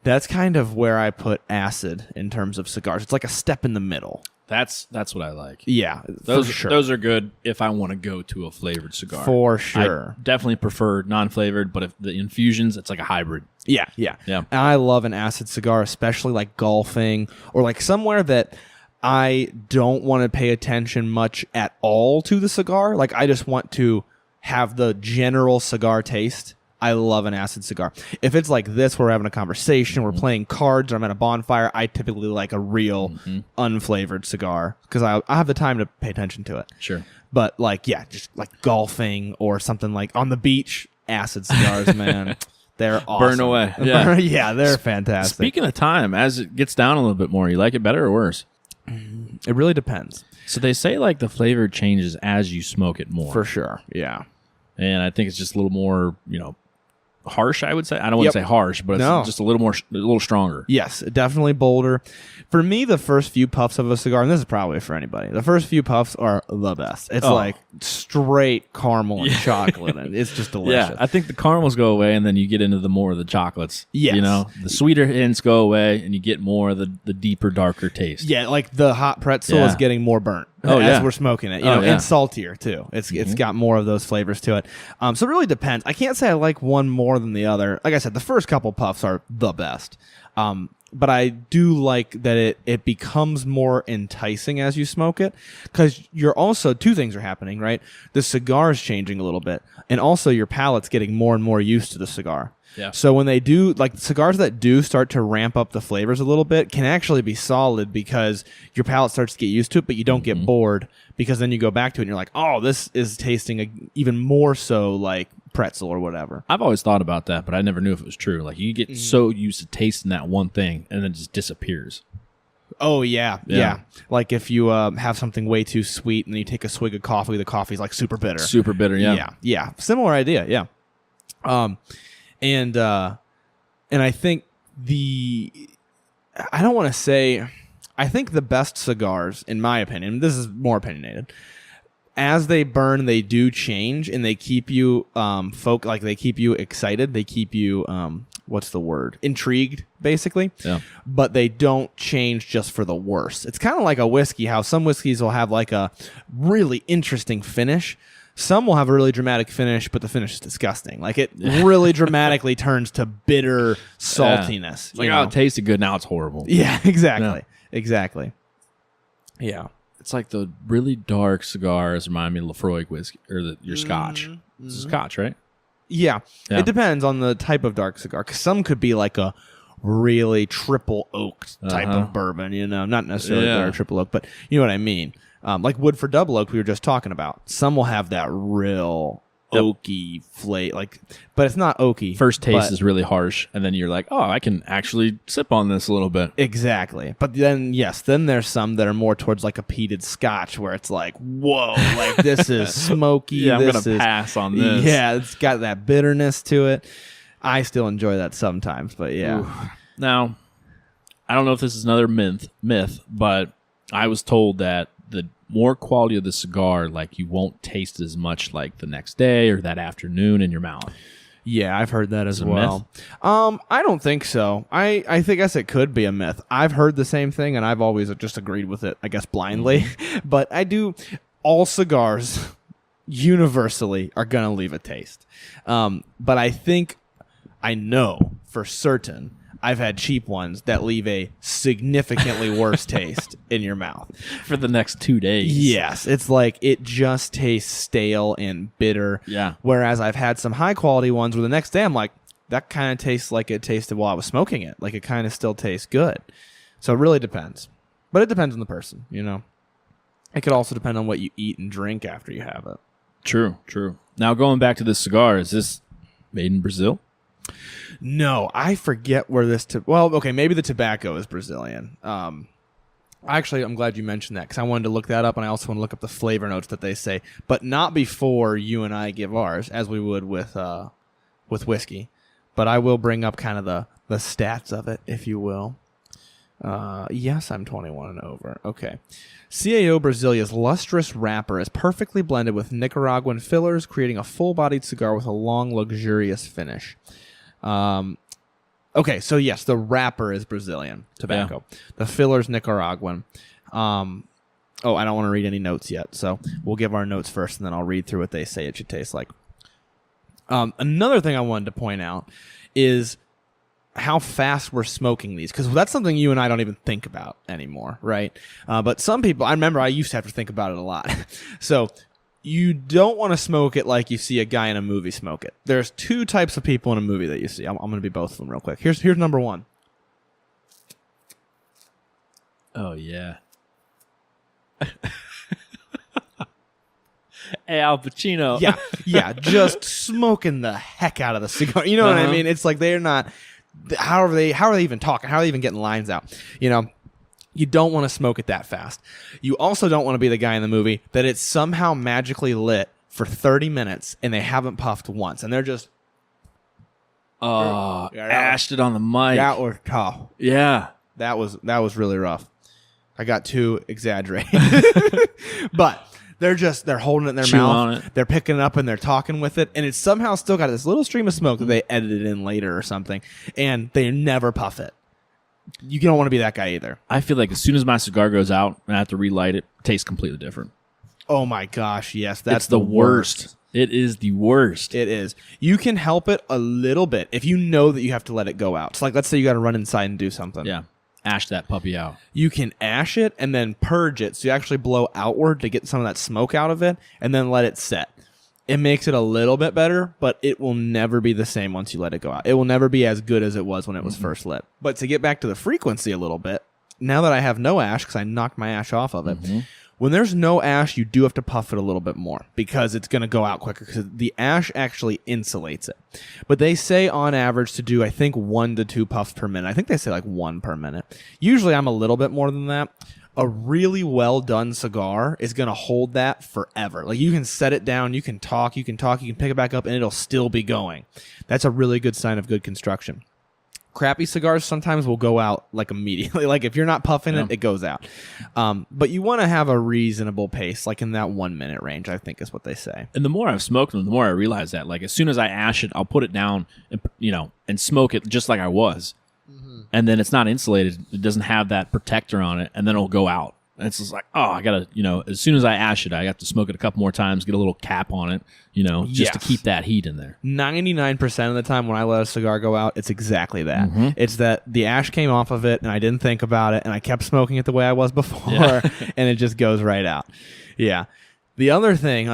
That's kind of where I put acid in terms of cigars. It's like a step in the middle. That's what I like. Yeah, those for sure. Those are good if I want to go to a flavored cigar. For sure. I definitely prefer non-flavored, but if the infusions, it's like a hybrid. Yeah. And I love an acid cigar, especially like golfing or like somewhere that I don't want to pay attention much at all to the cigar. Like I just want to have the general cigar taste. I love an acid cigar. If it's like this, we're having a conversation, we're playing cards, or I'm at a bonfire, I typically like a real unflavored cigar because I have the time to pay attention to it. Sure. But like, just like golfing or something like on the beach, acid cigars, man. They're awesome. Burn away. Yeah, they're fantastic. Speaking of time, as it gets down a little bit more, you like it better or worse? It really depends. So they say like the flavor changes as you smoke it more. For sure, yeah. And I think it's just a little more, harsh, I would say. I don't want to say harsh, but it's just a little stronger. Yes, definitely bolder. For me, the first few puffs of a cigar, and this is probably for anybody, the first few puffs are the best. It's like straight caramel and chocolate, and it's just delicious. Yeah, I think the caramels go away, and then you get into the more of the chocolates. Yes. The sweeter hints go away, and you get more of the deeper, darker taste. Yeah, like the hot pretzel is getting more burnt. As we're smoking it, and saltier too. It's got more of those flavors to it. So it really depends. I can't say I like one more than the other. Like I said, the first couple puffs are the best. But I do like that it becomes more enticing as you smoke it, because you're also, two things are happening, right? The cigar is changing a little bit, and also your palate's getting more and more used to the cigar. Yeah. So when they do, like cigars that do start to ramp up the flavors a little bit can actually be solid because your palate starts to get used to it, but you don't get bored because then you go back to it and you're like, oh, this is tasting even more so like pretzel or whatever. I've always thought about that, but I never knew if it was true. Like you get so used to tasting that one thing and then it just disappears. Oh, yeah. Like if you have something way too sweet and then you take a swig of coffee, the coffee's like super bitter. Super bitter, Yeah. Similar idea, yeah. And I think I don't want to say, I think the best cigars, in my opinion, this is more opinionated, as they burn, they do change, and they keep you they keep you excited. They keep you what's the word? Intrigued, basically. Yeah. But they don't change just for the worse. It's kind of like a whiskey, how some whiskeys will have like a really interesting finish. Some will have a really dramatic finish, but the finish is disgusting. Like it really dramatically turns to bitter saltiness. It's like, oh, it tasted good. Now it's horrible. Yeah, exactly. Yeah. Exactly. Yeah. It's like the really dark cigars remind me of Lafroig whiskey or your Scotch. Mm-hmm. It's Scotch, right? Yeah. It depends on the type of dark cigar. Because some could be like a really triple oaked type of bourbon, not necessarily a triple oak, but you know what I mean. Like Woodford Double Oak we were just talking about. Some will have that real oaky flavor, but it's not oaky. First taste is really harsh, and then you're like, oh, I can actually sip on this a little bit. Exactly. But then, then there's some that are more towards like a peated Scotch, where it's like, whoa, like this is smoky. Yeah, I'm going to pass on this. Yeah, it's got that bitterness to it. I still enjoy that sometimes, but yeah. Ooh. Now, I don't know if this is another myth, but I was told that the more quality of the cigar, like you won't taste as much like the next day or that afternoon in your mouth. Yeah, I've heard that as well. I don't think so. I guess it could be a myth. I've heard the same thing, and I've always just agreed with it, I guess blindly. But all cigars universally are going to leave a taste. But I know for certain I've had cheap ones that leave a significantly worse taste in your mouth. For the next 2 days. Yes. It's like it just tastes stale and bitter. Yeah. Whereas I've had some high quality ones where the next day I'm like, that kind of tastes like it tasted while I was smoking it. Like it kind of still tastes good. So it really depends. But it depends on the person, It could also depend on what you eat and drink after you have it. True. Now going back to this cigar, is this made in Brazil? No, I forget where this... maybe the tobacco is Brazilian. Actually, I'm glad you mentioned that because I wanted to look that up, and I also want to look up the flavor notes that they say, but not before you and I give ours, as we would with whiskey. But I will bring up kind of the stats of it, if you will. Yes, I'm 21 and over. Okay. CAO Brazilia's lustrous wrapper is perfectly blended with Nicaraguan fillers, creating a full-bodied cigar with a long, luxurious finish. Okay, so yes, the wrapper is Brazilian tobacco. Yeah. The filler's Nicaraguan. I don't want to read any notes yet, so we'll give our notes first, and then I'll read through what they say it should taste like. Another thing I wanted to point out is how fast we're smoking these, because that's something you and I don't even think about anymore, right? But some people, I remember I used to have to think about it a lot. So you don't want to smoke it like you see a guy in a movie smoke it. There's two types of people in a movie that you see. I'm going to be both of them real quick. Here's number one. Oh, yeah. Hey, Al Pacino. Yeah, just smoking the heck out of the cigar. You know what I mean? It's like they're not... How are they even talking? How are they even getting lines out? You don't want to smoke it that fast. You also don't want to be the guy in the movie that it's somehow magically lit for 30 minutes and they haven't puffed once. And they're just... ashed it on the mic. That was tough. Yeah. That was really rough. I got too exaggerated. But... They're holding it in their mouth. They're picking it up and they're talking with it. And it's somehow still got this little stream of smoke that they edited in later or something. And they never puff it. You don't want to be that guy either. I feel like as soon as my cigar goes out and I have to relight it, it tastes completely different. Oh my gosh, yes. That's the worst. It is the worst. It is. You can help it a little bit if you know that you have to let it go out. So like, let's say you got to run inside and do something. Yeah. Ash that puppy out. You can ash it and then purge it. So you actually blow outward to get some of that smoke out of it and then let it set. It makes it a little bit better, but it will never be the same once you let it go out. It will never be as good as it was when it was first lit. But to get back to the frequency a little bit, now that I have no ash, because I knocked my ash off of it, when there's no ash, you do have to puff it a little bit more because it's going to go out quicker because the ash actually insulates it. But they say on average to do, I think, 1 to 2 puffs per minute. I think they say like 1 per minute. Usually I'm a little bit more than that. A really well done cigar is going to hold that forever. Like you can set it down, you can pick it back up, and it'll still be going. That's a really good sign of good construction. Crappy cigars sometimes will go out like immediately. Like if you're not puffing it, it goes out. But you want to have a reasonable pace, like in that 1 minute range, I think is what they say. And the more I've smoked them, the more I realize that. Like as soon as I ash it, I'll put it down and and smoke it just like I was. And then it's not insulated. It doesn't have that protector on it, and then it'll go out. And it's just like, oh, I gotta, as soon as I ash it, I have to smoke it a couple more times, get a little cap on it, just to keep that heat in there. 99% of the time when I let a cigar go out, it's exactly that. It's that the ash came off of it, and I didn't think about it, and I kept smoking it the way I was before, and it just goes right out. Yeah. The other thing,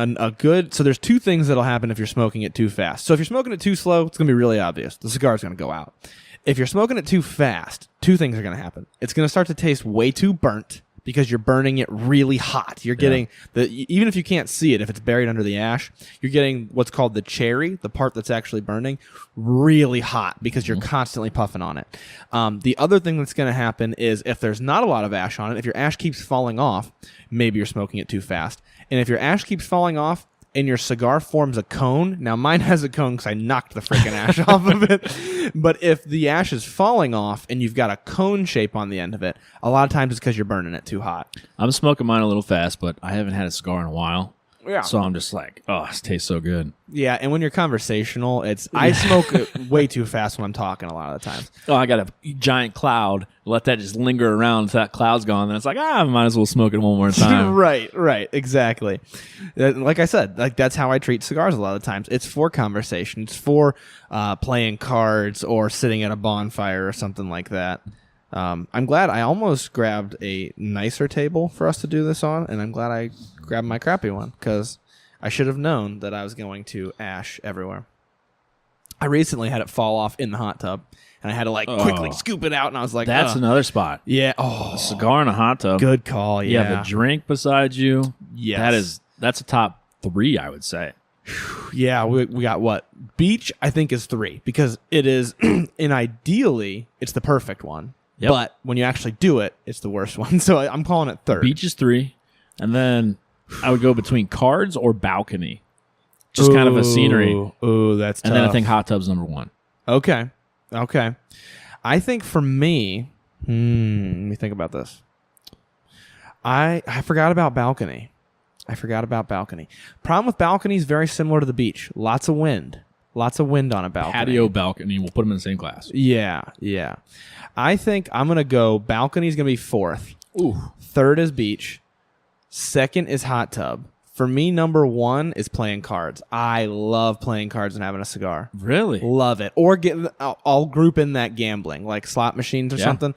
so there's two things that'll happen if you're smoking it too fast. So if you're smoking it too slow, it's going to be really obvious. The cigar's going to go out. If you're smoking it too fast, two things are going to happen. It's going to start to taste way too burnt, because you're burning it really hot. You're getting even if you can't see it, if it's buried under the ash, you're getting what's called the cherry, the part that's actually burning, really hot because you're constantly puffing on it. The other thing that's going to happen is if there's not a lot of ash on it, if your ash keeps falling off, maybe you're smoking it too fast. And if your ash keeps falling off and your cigar forms a cone, now mine has a cone because I knocked the freaking ash off of it. But if the ash is falling off and you've got a cone shape on the end of it, a lot of times it's because you're burning it too hot. I'm smoking mine a little fast, but I haven't had a cigar in a while. Yeah. So I'm just like, oh, this tastes so good. Yeah, and when you're conversational, I smoke way too fast when I'm talking a lot of the times. Oh, I got a giant cloud. Let that just linger around until that cloud's gone. Then it's like, I might as well smoke it one more time. Right, exactly. Like I said, like that's how I treat cigars a lot of times. It's for conversation. It's for playing cards or sitting at a bonfire or something like that. I'm glad I almost grabbed a nicer table for us to do this on, and I'm glad I grabbed my crappy one because I should have known that I was going to ash everywhere. I recently had it fall off in the hot tub, and I had to quickly scoop it out, and I was like, that's another spot. Yeah. A cigar in a hot tub. Good call, yeah. You have a drink beside you. Yes. That's a top 3, I would say. Yeah, we got what? Beach, I think, is 3 because it is, and ideally, it's the perfect one. Yep. But when you actually do it, it's the worst one. So I'm calling it 3rd. Beach is 3. And then I would go between cards or balcony. Just kind of a scenery. Ooh, that's tough. And then I think hot tub's number 1. Okay. I think for me, let me think about this. I forgot about balcony. Problem with balcony is very similar to the beach. Lots of wind on a balcony. Patio balcony. We'll put them in the same class. Yeah. I think I'm going to go balcony is going to be 4th. Ooh. 3rd is beach. 2nd is hot tub. For me, number 1 is playing cards. I love playing cards and having a cigar. Really? Love it. Or I'll group in that gambling, like slot machines or something.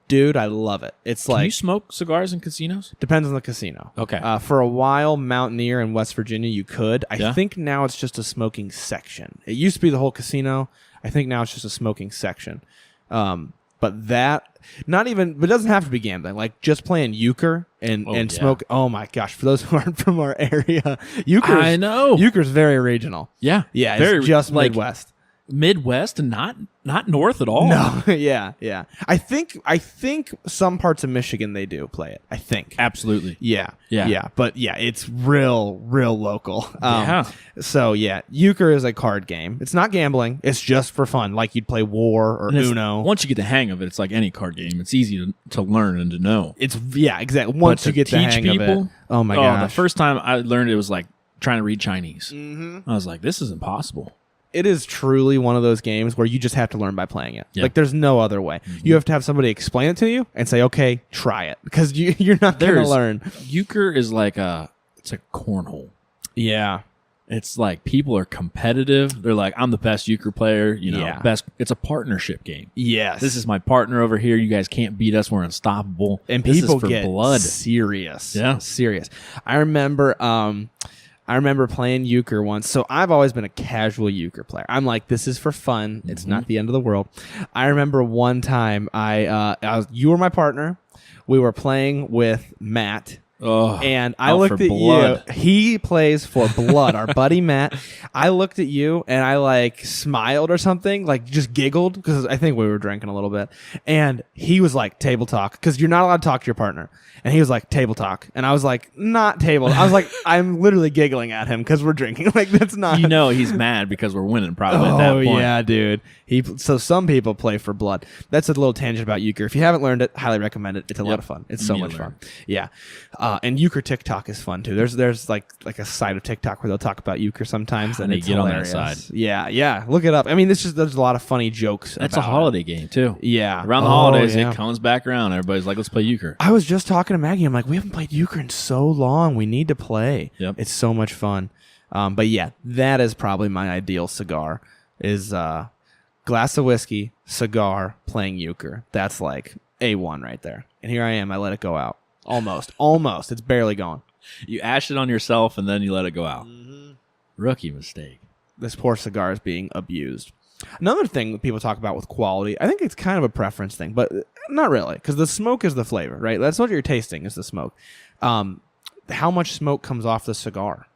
Dude, I love it. It's Can you smoke cigars in casinos? Depends on the casino. Okay. For a while, Mountaineer in West Virginia, you could. I think now it's just a smoking section. It used to be the whole casino. I think now it's just a smoking section. But that, but it doesn't have to be gambling. Like just playing euchre and smoke. Oh my gosh! For those who aren't from our area, euchre's very regional. Yeah, it's just Midwest. Midwest and not north at all. No, yeah. I think some parts of Michigan they do play it. I think absolutely. Yeah. But it's real local. So euchre is a card game. It's not gambling. It's just for fun, like you'd play War or Uno. Once you get the hang of it, it's like any card game. It's easy to learn and to know. It's exactly. Once you get the hang of it. Oh my gosh! The first time I learned it was like trying to read Chinese. I was like, this is impossible. It is truly one of those games where you just have to learn by playing it. Like there's no other way. You have to have somebody explain it to you and say, okay, try it. Because you're not going to learn. Euchre is it's a cornhole. Yeah. It's like people are competitive. They're like, I'm the best euchre player. Best. It's a partnership game. Yes. This is my partner over here. You guys can't beat us. We're unstoppable. And people get blood. Serious. Yeah. Serious. I remember playing euchre once. So I've always been a casual euchre player. I'm like, this is for fun. It's not the end of the world. I remember one time you were my partner. We were playing with Matt, Oh, and I out looked for at blood. you. He plays for blood. Our buddy Matt. I looked at you and I like smiled or something, like just giggled because I think we were drinking a little bit. And he was like, table talk, because you're not allowed to talk to your partner. And he was like, table talk. And I was like, not table. I was like, I'm literally giggling at him because we're drinking. Like, that's not. You know he's mad because we're winning probably at that point. Oh, yeah, dude. So some people play for blood. That's a little tangent about euchre. If you haven't learned it, highly recommend it. It's a lot of fun. It's so much fun. Yeah. And euchre TikTok is fun, too. There's like a side of TikTok where theyll talk about euchre sometimes. And it's get hilarious. on that side. Yeah. Look it up. I mean, there's a lot of funny jokes. That's a holiday game, too. Yeah. Around the holidays, it comes back around. Everybody's like, let's play euchre. I was just talking to Maggie. I'm like, we haven't played euchre in so long. We need to play. Yep. It's so much fun. But yeah, that is probably my ideal cigar is glass of whiskey, cigar, playing euchre. That's like A1 right there. And here I am. I let it go out. Almost. It's barely going. You ashed it on yourself and then you let it go out. Mm-hmm. Rookie mistake. This poor cigar is being abused. Another thing that people talk about with quality, I think it's kind of a preference thing, but not really, because the smoke is the flavor, right? That's what you're tasting is the smoke. How much smoke comes off the cigar?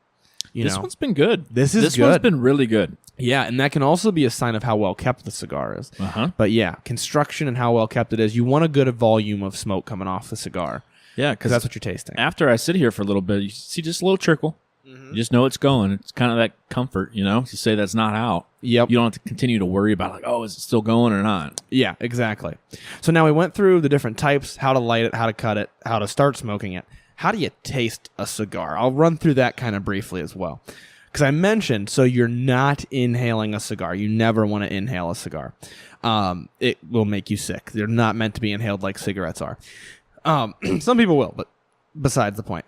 This one's been good. This one's been really good. Yeah, and that can also be a sign of how well kept the cigar is. Uh-huh. But yeah, construction and how well kept it is. You want a good volume of smoke coming off the cigar. Yeah, because that's what you're tasting. After I sit here for a little bit, you see just a little trickle. Mm-hmm. You just know it's going. It's kind of that comfort, to say that's not out. Yep. You don't have to continue to worry about is it still going or not? Yeah, exactly. So now we went through the different types, how to light it, how to cut it, how to start smoking it. How do you taste a cigar? I'll run through that kind of briefly as well. Because I mentioned, so you're not inhaling a cigar. You never want to inhale a cigar. It will make you sick. They're not meant to be inhaled like cigarettes are. Some people will, but besides the point.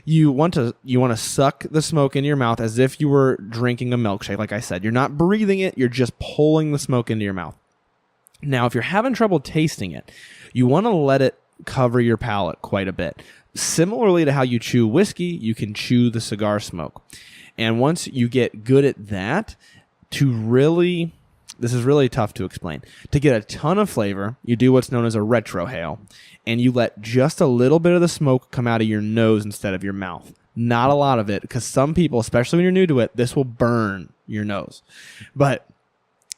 You want to suck the smoke into your mouth as if you were drinking a milkshake. Like I said, you're not breathing it. You're just pulling the smoke into your mouth. Now, if you're having trouble tasting it, you want to let it cover your palate quite a bit. Similarly to how you chew whiskey, you can chew the cigar smoke. And once you get good at that, this is really tough to explain. To get a ton of flavor, you do what's known as a retrohale, and you let just a little bit of the smoke come out of your nose instead of your mouth. Not a lot of it, because some people, especially when you're new to it, this will burn your nose. But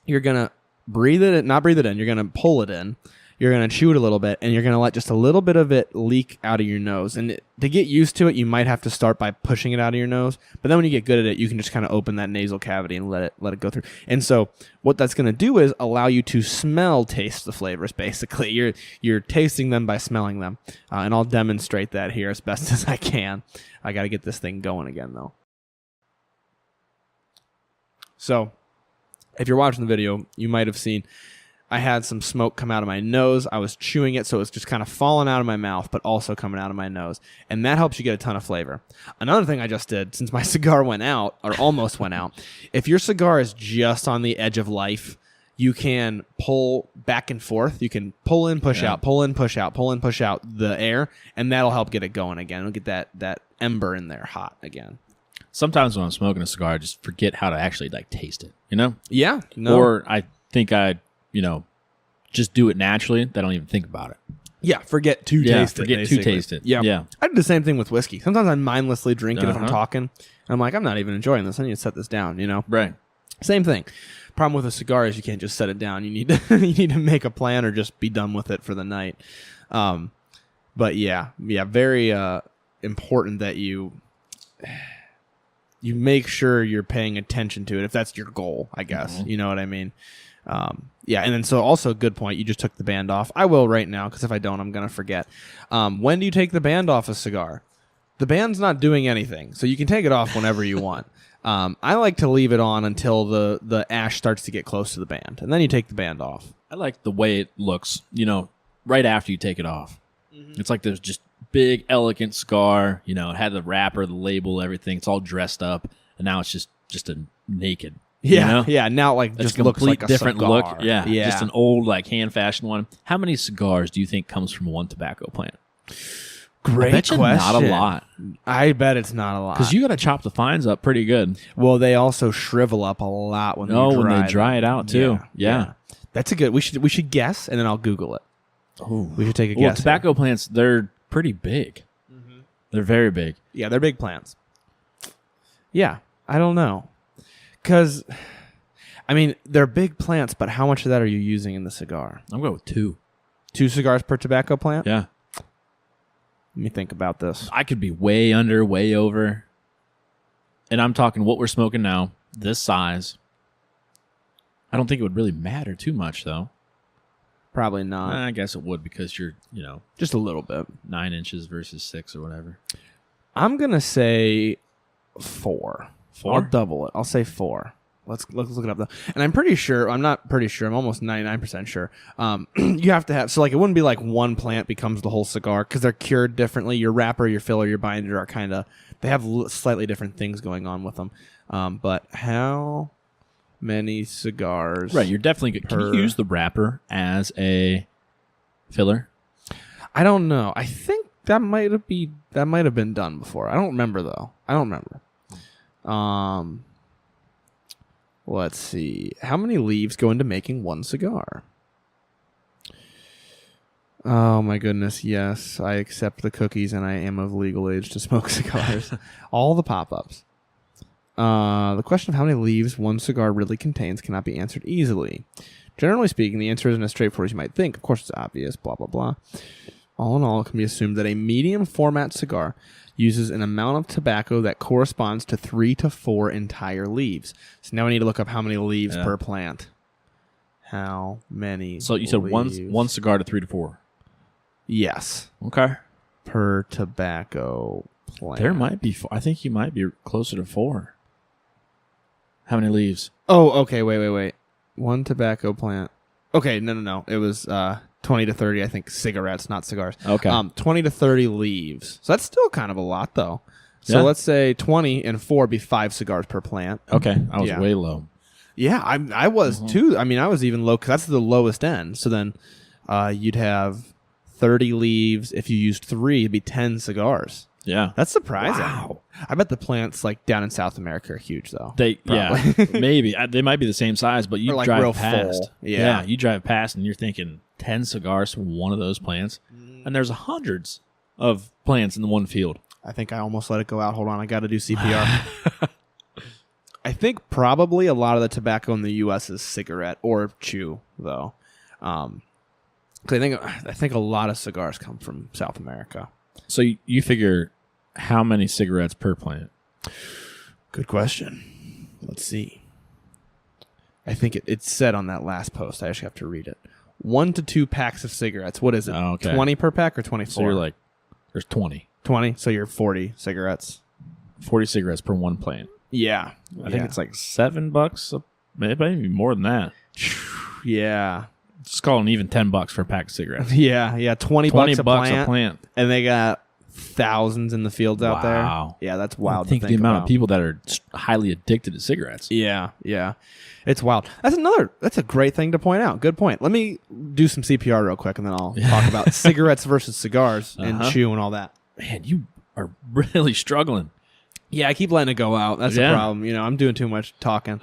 you're going to not breathe it in, you're going to pull it in. You're going to chew it a little bit, and you're going to let just a little bit of it leak out of your nose. And to get used to it, you might have to start by pushing it out of your nose. But then when you get good at it, you can just kind of open that nasal cavity and let it go through. And so what that's going to do is allow you to taste the flavors, basically. You're tasting them by smelling them. And I'll demonstrate that here as best as I can. I got to get this thing going again, though. So if you're watching the video, you might have seen I had some smoke come out of my nose. I was chewing it, so it's just kind of falling out of my mouth, but also coming out of my nose. And that helps you get a ton of flavor. Another thing I just did, since my cigar went out, or almost went out, if your cigar is just on the edge of life, you can pull back and forth. You can pull in, push out, pull in, push out, pull in, push out the air, and that'll help get it going again. It'll get that ember in there hot again. Sometimes when I'm smoking a cigar, I just forget how to actually taste it, Yeah. No. Or I think just do it naturally. I don't even think about it. Yeah, forget to taste it. Yeah. I do the same thing with whiskey. Sometimes I mindlessly drink it if I'm talking. And I'm like, I'm not even enjoying this. I need to set this down, Right. Same thing. Problem with a cigar is you can't just set it down. You need to make a plan or just be done with it for the night. But yeah, very important that you make sure you're paying attention to it if that's your goal, I guess. Mm-hmm. You know what I mean? And then so also a good point, you just took the band off. I will right now, because if I don't, I'm going to forget. When do you take the band off a cigar? The band's not doing anything, so you can take it off whenever you want. I like to leave it on until the ash starts to get close to the band, and then you take the band off. I like the way it looks, right after you take it off. Mm-hmm. It's like there's just big, elegant cigar. It had the wrapper, the label, everything. It's all dressed up, and now it's just a naked. Yeah. Now just looks like a different cigar. Look. Yeah, just an old hand-fashioned one. How many cigars do you think comes from one tobacco plant? Great I bet you question. Not a lot. I bet it's not a lot because you got to chop the fines up pretty good. Well, they also shrivel up a lot when they dry it out too. Yeah. That's a good. We should guess, and then I'll Google it. Oh, we should take a guess. Tobacco plants, they're pretty big. Mm-hmm. They're very big. Yeah, they're big plants. Yeah, I don't know. Because, I mean, they're big plants, but how much of that are you using in the cigar? I'm going with 2. 2 cigars per tobacco plant? Yeah. Let me think about this. I could be way under, way over. And I'm talking what we're smoking now, this size. I don't think it would really matter too much, though. Probably not. I guess it would because you're, Just a little bit. 9 inches versus 6 or whatever. I'm going to say 4. 4? I'll double it. I'll say 4. Let's look it up though. And I'm pretty sure, I'm not pretty sure, I'm almost 99% sure. You have to have, so like it wouldn't be like one plant becomes the whole cigar because they're cured differently. Your wrapper, your filler, your binder are kind of, they have slightly different things going on with them. But how many cigars? Right, you're definitely good. Can you use the wrapper as a filler? I don't know. I think that might have been done before. I don't remember though. I don't remember. Let's see. How many leaves go into making one cigar? Oh my goodness, yes. I accept the cookies and I am of legal age to smoke cigars. All the pop-ups. The question of how many leaves one cigar really contains cannot be answered easily. Generally speaking, the answer isn't as straightforward as you might think. Of course, it's obvious, blah, blah, blah. All in all, it can be assumed that a medium format cigar uses an amount of tobacco that corresponds to 3 to 4 entire leaves. So now we need to look up how many leaves per plant. How many? So you said one cigar to 3 to 4. Yes. Okay. Per tobacco plant. There might be 4. I think you might be closer to 4. How many leaves? Oh, okay. Wait. One tobacco plant. Okay, no. It was 20 to 30, I think, cigarettes, not cigars. Okay. 20 to 30 leaves. So that's still kind of a lot, though. So let's say 20 and 4 be 5 cigars per plant. Okay. I was way low. Yeah, I was too. I mean, I was even low because that's the lowest end. So then you'd have 30 leaves. If you used 3, it'd be 10 cigars. Yeah. That's surprising. Wow. I bet the plants like down in South America are huge, though. Maybe. They might be the same size, but you like drive real past. Full. Yeah, you drive past and you're thinking 10 cigars from one of those plants. And there's hundreds of plants in the one field. I think I almost let it go out. Hold on, I got to do CPR. I think probably a lot of the tobacco in the U.S. is cigarette or chew, though. 'Cause I think a lot of cigars come from South America. So you figure how many cigarettes per plant? Good question. Let's see. I think it's said on that last post. I actually have to read it. 1 to 2 packs of cigarettes. What is it? Oh, okay. 20 per pack or 24? So you're like, there's 20. 20, so you're 40 cigarettes. 40 cigarettes per one plant. Yeah. I think it's like $7, maybe more than that. Yeah. Just call it even $10 for a pack of cigarettes. Yeah. 20 bucks a plant. And they got thousands in the fields out there. Wow. Yeah, that's wild. Think the amount of people that are highly addicted to cigarettes. Yeah. It's wild. That's a great thing to point out. Good point. Let me do some CPR real quick and then I'll talk about cigarettes versus cigars and chew and all that. Man, you are really struggling. Yeah, I keep letting it go out. That's the problem. I'm doing too much talking.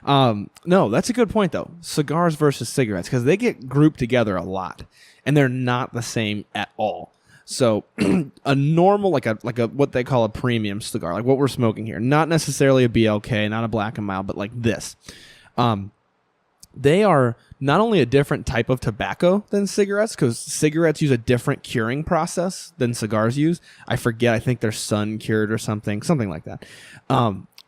No, that's a good point though. Cigars versus cigarettes, because they get grouped together a lot, and they're not the same at all. So a normal, like a what they call a premium cigar, like what we're smoking here, not necessarily a BLK, not a Black and Mild, but like this. They are not only a different type of tobacco than cigarettes, because cigarettes use a different curing process than cigars use. I forget. I think they're sun cured or something like that.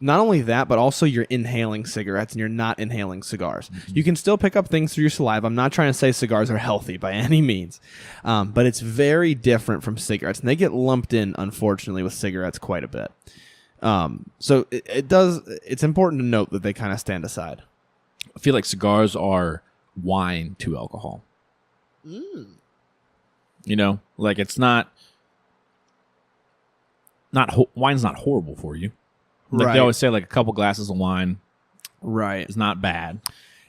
Not only that, but also you're inhaling cigarettes and you're not inhaling cigars. You can still pick up things through your saliva. I'm not trying to say cigars are healthy by any means, but it's very different from cigarettes, and they get lumped in, unfortunately, with cigarettes quite a bit. So it's important to note that they kind of stand aside. I feel like cigars are wine to alcohol. Like it's not wine's not horrible for you. Like they always say, like a couple glasses of wine, is not bad,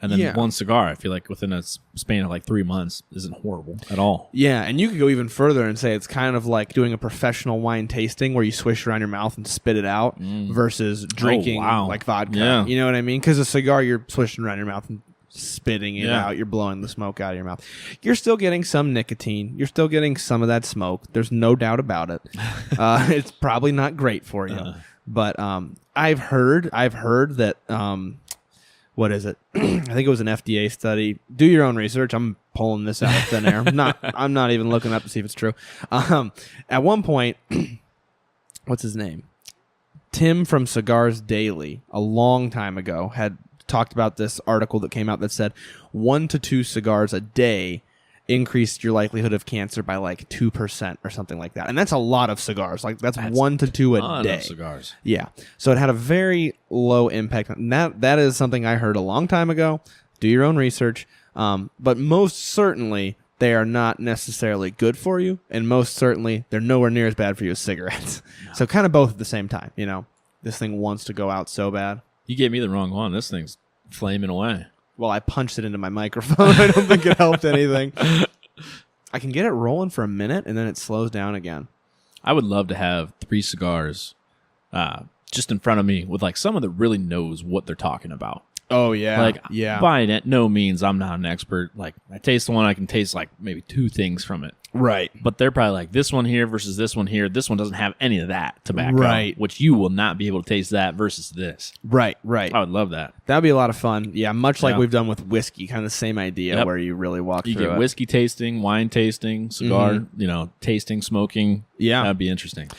and then one cigar, I feel like within a span of like 3 months, isn't horrible at all. Yeah, and you could go even further and say it's kind of like doing a professional wine tasting where you swish around your mouth and spit it out versus drinking like vodka. Yeah. You know what I mean? Because a cigar, you're swishing around your mouth and spitting it out. You're blowing the smoke out of your mouth. You're still getting some nicotine. You're still getting some of that smoke. There's no doubt about it. It's probably not great for you. But I've heard that what is it? I think it was an FDA study. Do your own research. I'm pulling this out of thin air. I'm not even looking up to see if it's true. At one point, what's his name? Tim from Cigars Daily, a long time ago, had talked about this article that came out that said 1 to 2 cigars a day increased your likelihood of cancer by like 2% or something like that. And that's a lot of cigars. Like that's 1 to 2 a day. Of cigars. Yeah. So it had a very low impact. And that is something I heard a long time ago. Do your own research. But most certainly they are not necessarily good for you. And most certainly they're nowhere near as bad for you as cigarettes. No. So kind of both at the same time, you know. This thing wants to go out so bad. You gave me the wrong one. This thing's flaming away. Well, I punched it into my microphone. I don't think it helped anything. I can get it rolling for a minute, and then it slows down again. I would love to have 3 cigars just in front of me with like someone that really knows what they're talking about. Oh, yeah. Like, by no means, I'm not an expert. Like, I taste the one, I can taste like maybe 2 things from it. Right. But they're probably like, this one here versus this one here. This one doesn't have any of that tobacco. Right. Which you will not be able to taste that versus this. Right. I would love that. That would be a lot of fun. Yeah, much like we've done with whiskey. Kind of the same idea where you really walk through it. You get whiskey tasting, wine tasting, cigar, tasting, smoking. Yeah. That would be interesting.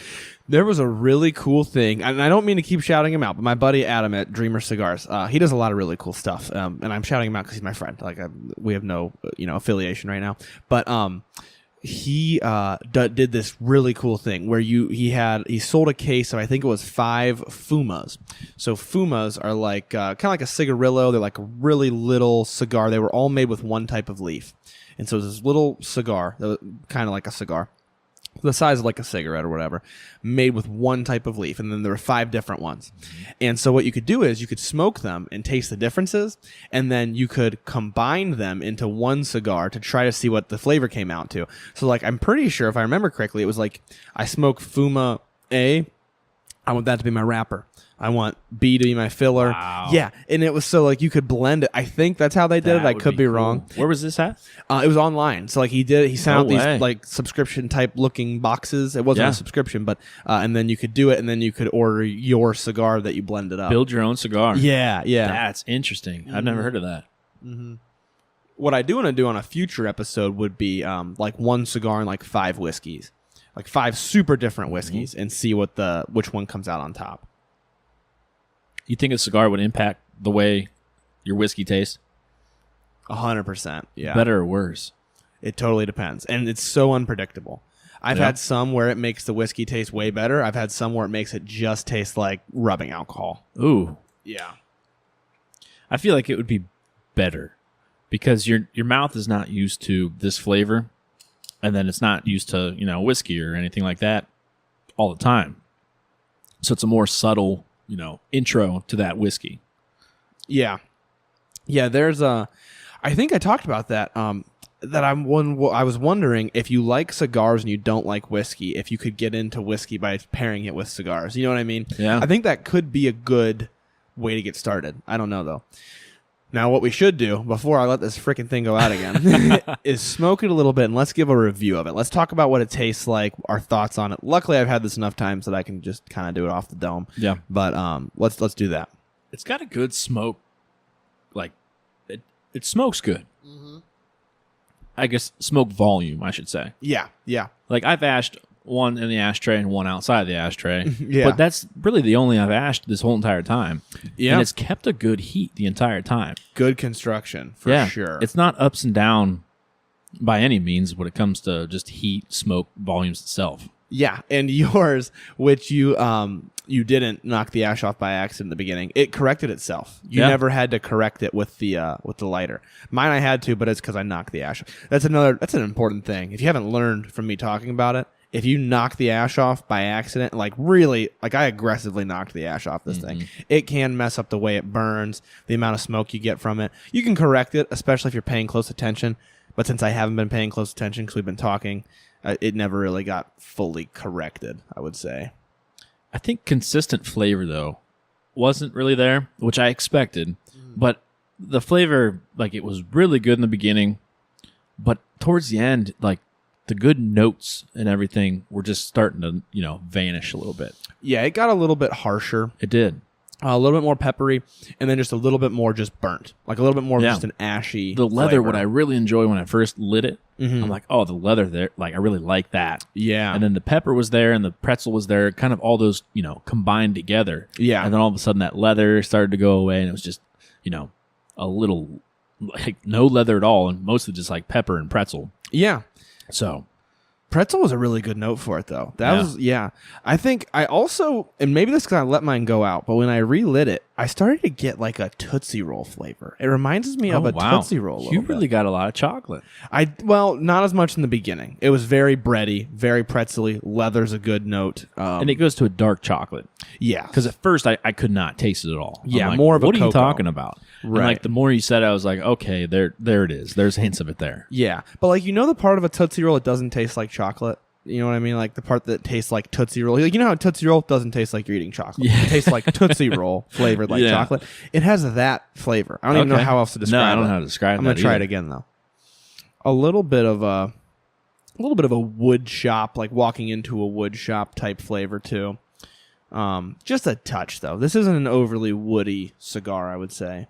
There was a really cool thing, and I don't mean to keep shouting him out, but my buddy Adam at Dreamer Cigars, he does a lot of really cool stuff, and I'm shouting him out because he's my friend. Like we have no affiliation right now, but he did this really cool thing where he sold a case of, I think it was 5 Fumas. So Fumas are like kind of like a cigarillo. They're like a really little cigar. They were all made with one type of leaf, and so it was this little cigar, kind of like a cigar, the size of like a cigarette or whatever, made with one type of leaf. And then there were 5 different ones. And so what you could do is you could smoke them and taste the differences. And then you could combine them into one cigar to try to see what the flavor came out to. So like, I'm pretty sure if I remember correctly, it was like I smoked Fuma A. I want that to be my wrapper. I want B to be my filler. Wow. Yeah. And it was so like you could blend it. I think that's how they did it. I could be wrong. Where was this at? It was online. So like he sent out these like subscription type looking boxes. It wasn't a subscription, but and then you could do it, and then you could order your cigar that you blended up. Build your own cigar. Yeah. That's interesting. I've never heard of that. Mm-hmm. What I do want to do on a future episode would be like one cigar and like 5 whiskeys, like 5 super different whiskeys, and see which one comes out on top. You think a cigar would impact the way your whiskey tastes? 100%. Yeah. Better or worse? It totally depends. And it's so unpredictable. I've had some where it makes the whiskey taste way better. I've had some where it makes it just taste like rubbing alcohol. Ooh. Yeah. I feel like it would be better because your mouth is not used to this flavor, and then it's not used to, whiskey or anything like that all the time. So it's a more subtle intro to that whiskey. Yeah. There's I think I talked about that. I was wondering if you like cigars and you don't like whiskey, if you could get into whiskey by pairing it with cigars. You know what I mean? Yeah. I think that could be a good way to get started. I don't know though. Now, what we should do before I let this freaking thing go out again is smoke it a little bit, and let's give a review of it. Let's talk about what it tastes like, our thoughts on it. Luckily, I've had this enough times that I can just kind of do it off the dome. Yeah. But let's do that. It's got a good smoke. Like, it smokes good. Mm-hmm. I guess smoke volume, I should say. Yeah. Like, I've ashed one in the ashtray and one outside the ashtray. Yeah. But that's really the only I've ashed this whole entire time. Yeah. And it's kept a good heat the entire time. Good construction, for sure. It's not ups and down by any means when it comes to just heat, smoke, volumes itself. Yeah. And yours, which you didn't knock the ash off by accident in the beginning, it corrected itself. You never had to correct it with the lighter. Mine I had to, but it's because I knocked the ash off. That's an important thing. If you haven't learned from me talking about it, if you knock the ash off by accident, like really, like I aggressively knocked the ash off this thing, it can mess up the way it burns, the amount of smoke you get from it. You can correct it, especially if you're paying close attention. But since I haven't been paying close attention because we've been talking, it never really got fully corrected, I would say. I think consistent flavor, though, wasn't really there, which I expected. But the flavor, like it was really good in the beginning, but towards the end, like the good notes and everything were just starting to, vanish a little bit. Yeah, it got a little bit harsher. It did. A little bit more peppery, and then just a little bit more just burnt. Like a little bit more just an ashy The leather, flavor. what I really enjoy when I first lit it, I'm like, oh, the leather there, like I really like that. Yeah. And then the pepper was there and the pretzel was there, kind of all those, combined together. Yeah. And then all of a sudden that leather started to go away and it was just, a little, like no leather at all and mostly just like pepper and pretzel. Yeah. So Pretzel was a really good note for it, though. I think I also, and maybe this because I let mine go out, but when I relit it, I started to get like a Tootsie Roll flavor. It reminds me of a Tootsie Roll. You really got a lot of chocolate. Well, not as much in the beginning. It was very bready, very pretzely. Leather's a good note. And it goes to a dark chocolate. Yeah. Because at first I could not taste it at all. Yeah, like, more of a what are you cocoa. talking about? Right. And like the more you said it, I was like, okay, there it is. There's hints of it there. Yeah. But like, the part of a Tootsie Roll, it doesn't taste like chocolate? You know what I mean? Like the part that tastes like Tootsie Roll. Like, how a Tootsie Roll doesn't taste like you're eating chocolate. Yeah. It tastes like Tootsie Roll flavored like chocolate. It has that flavor. I don't even know how else to describe it. No, I don't know how to describe it. I'm going to try it again, though. A little bit of a wood shop, like walking into a wood shop type flavor, too. Just a touch, though. This isn't an overly woody cigar, I would say.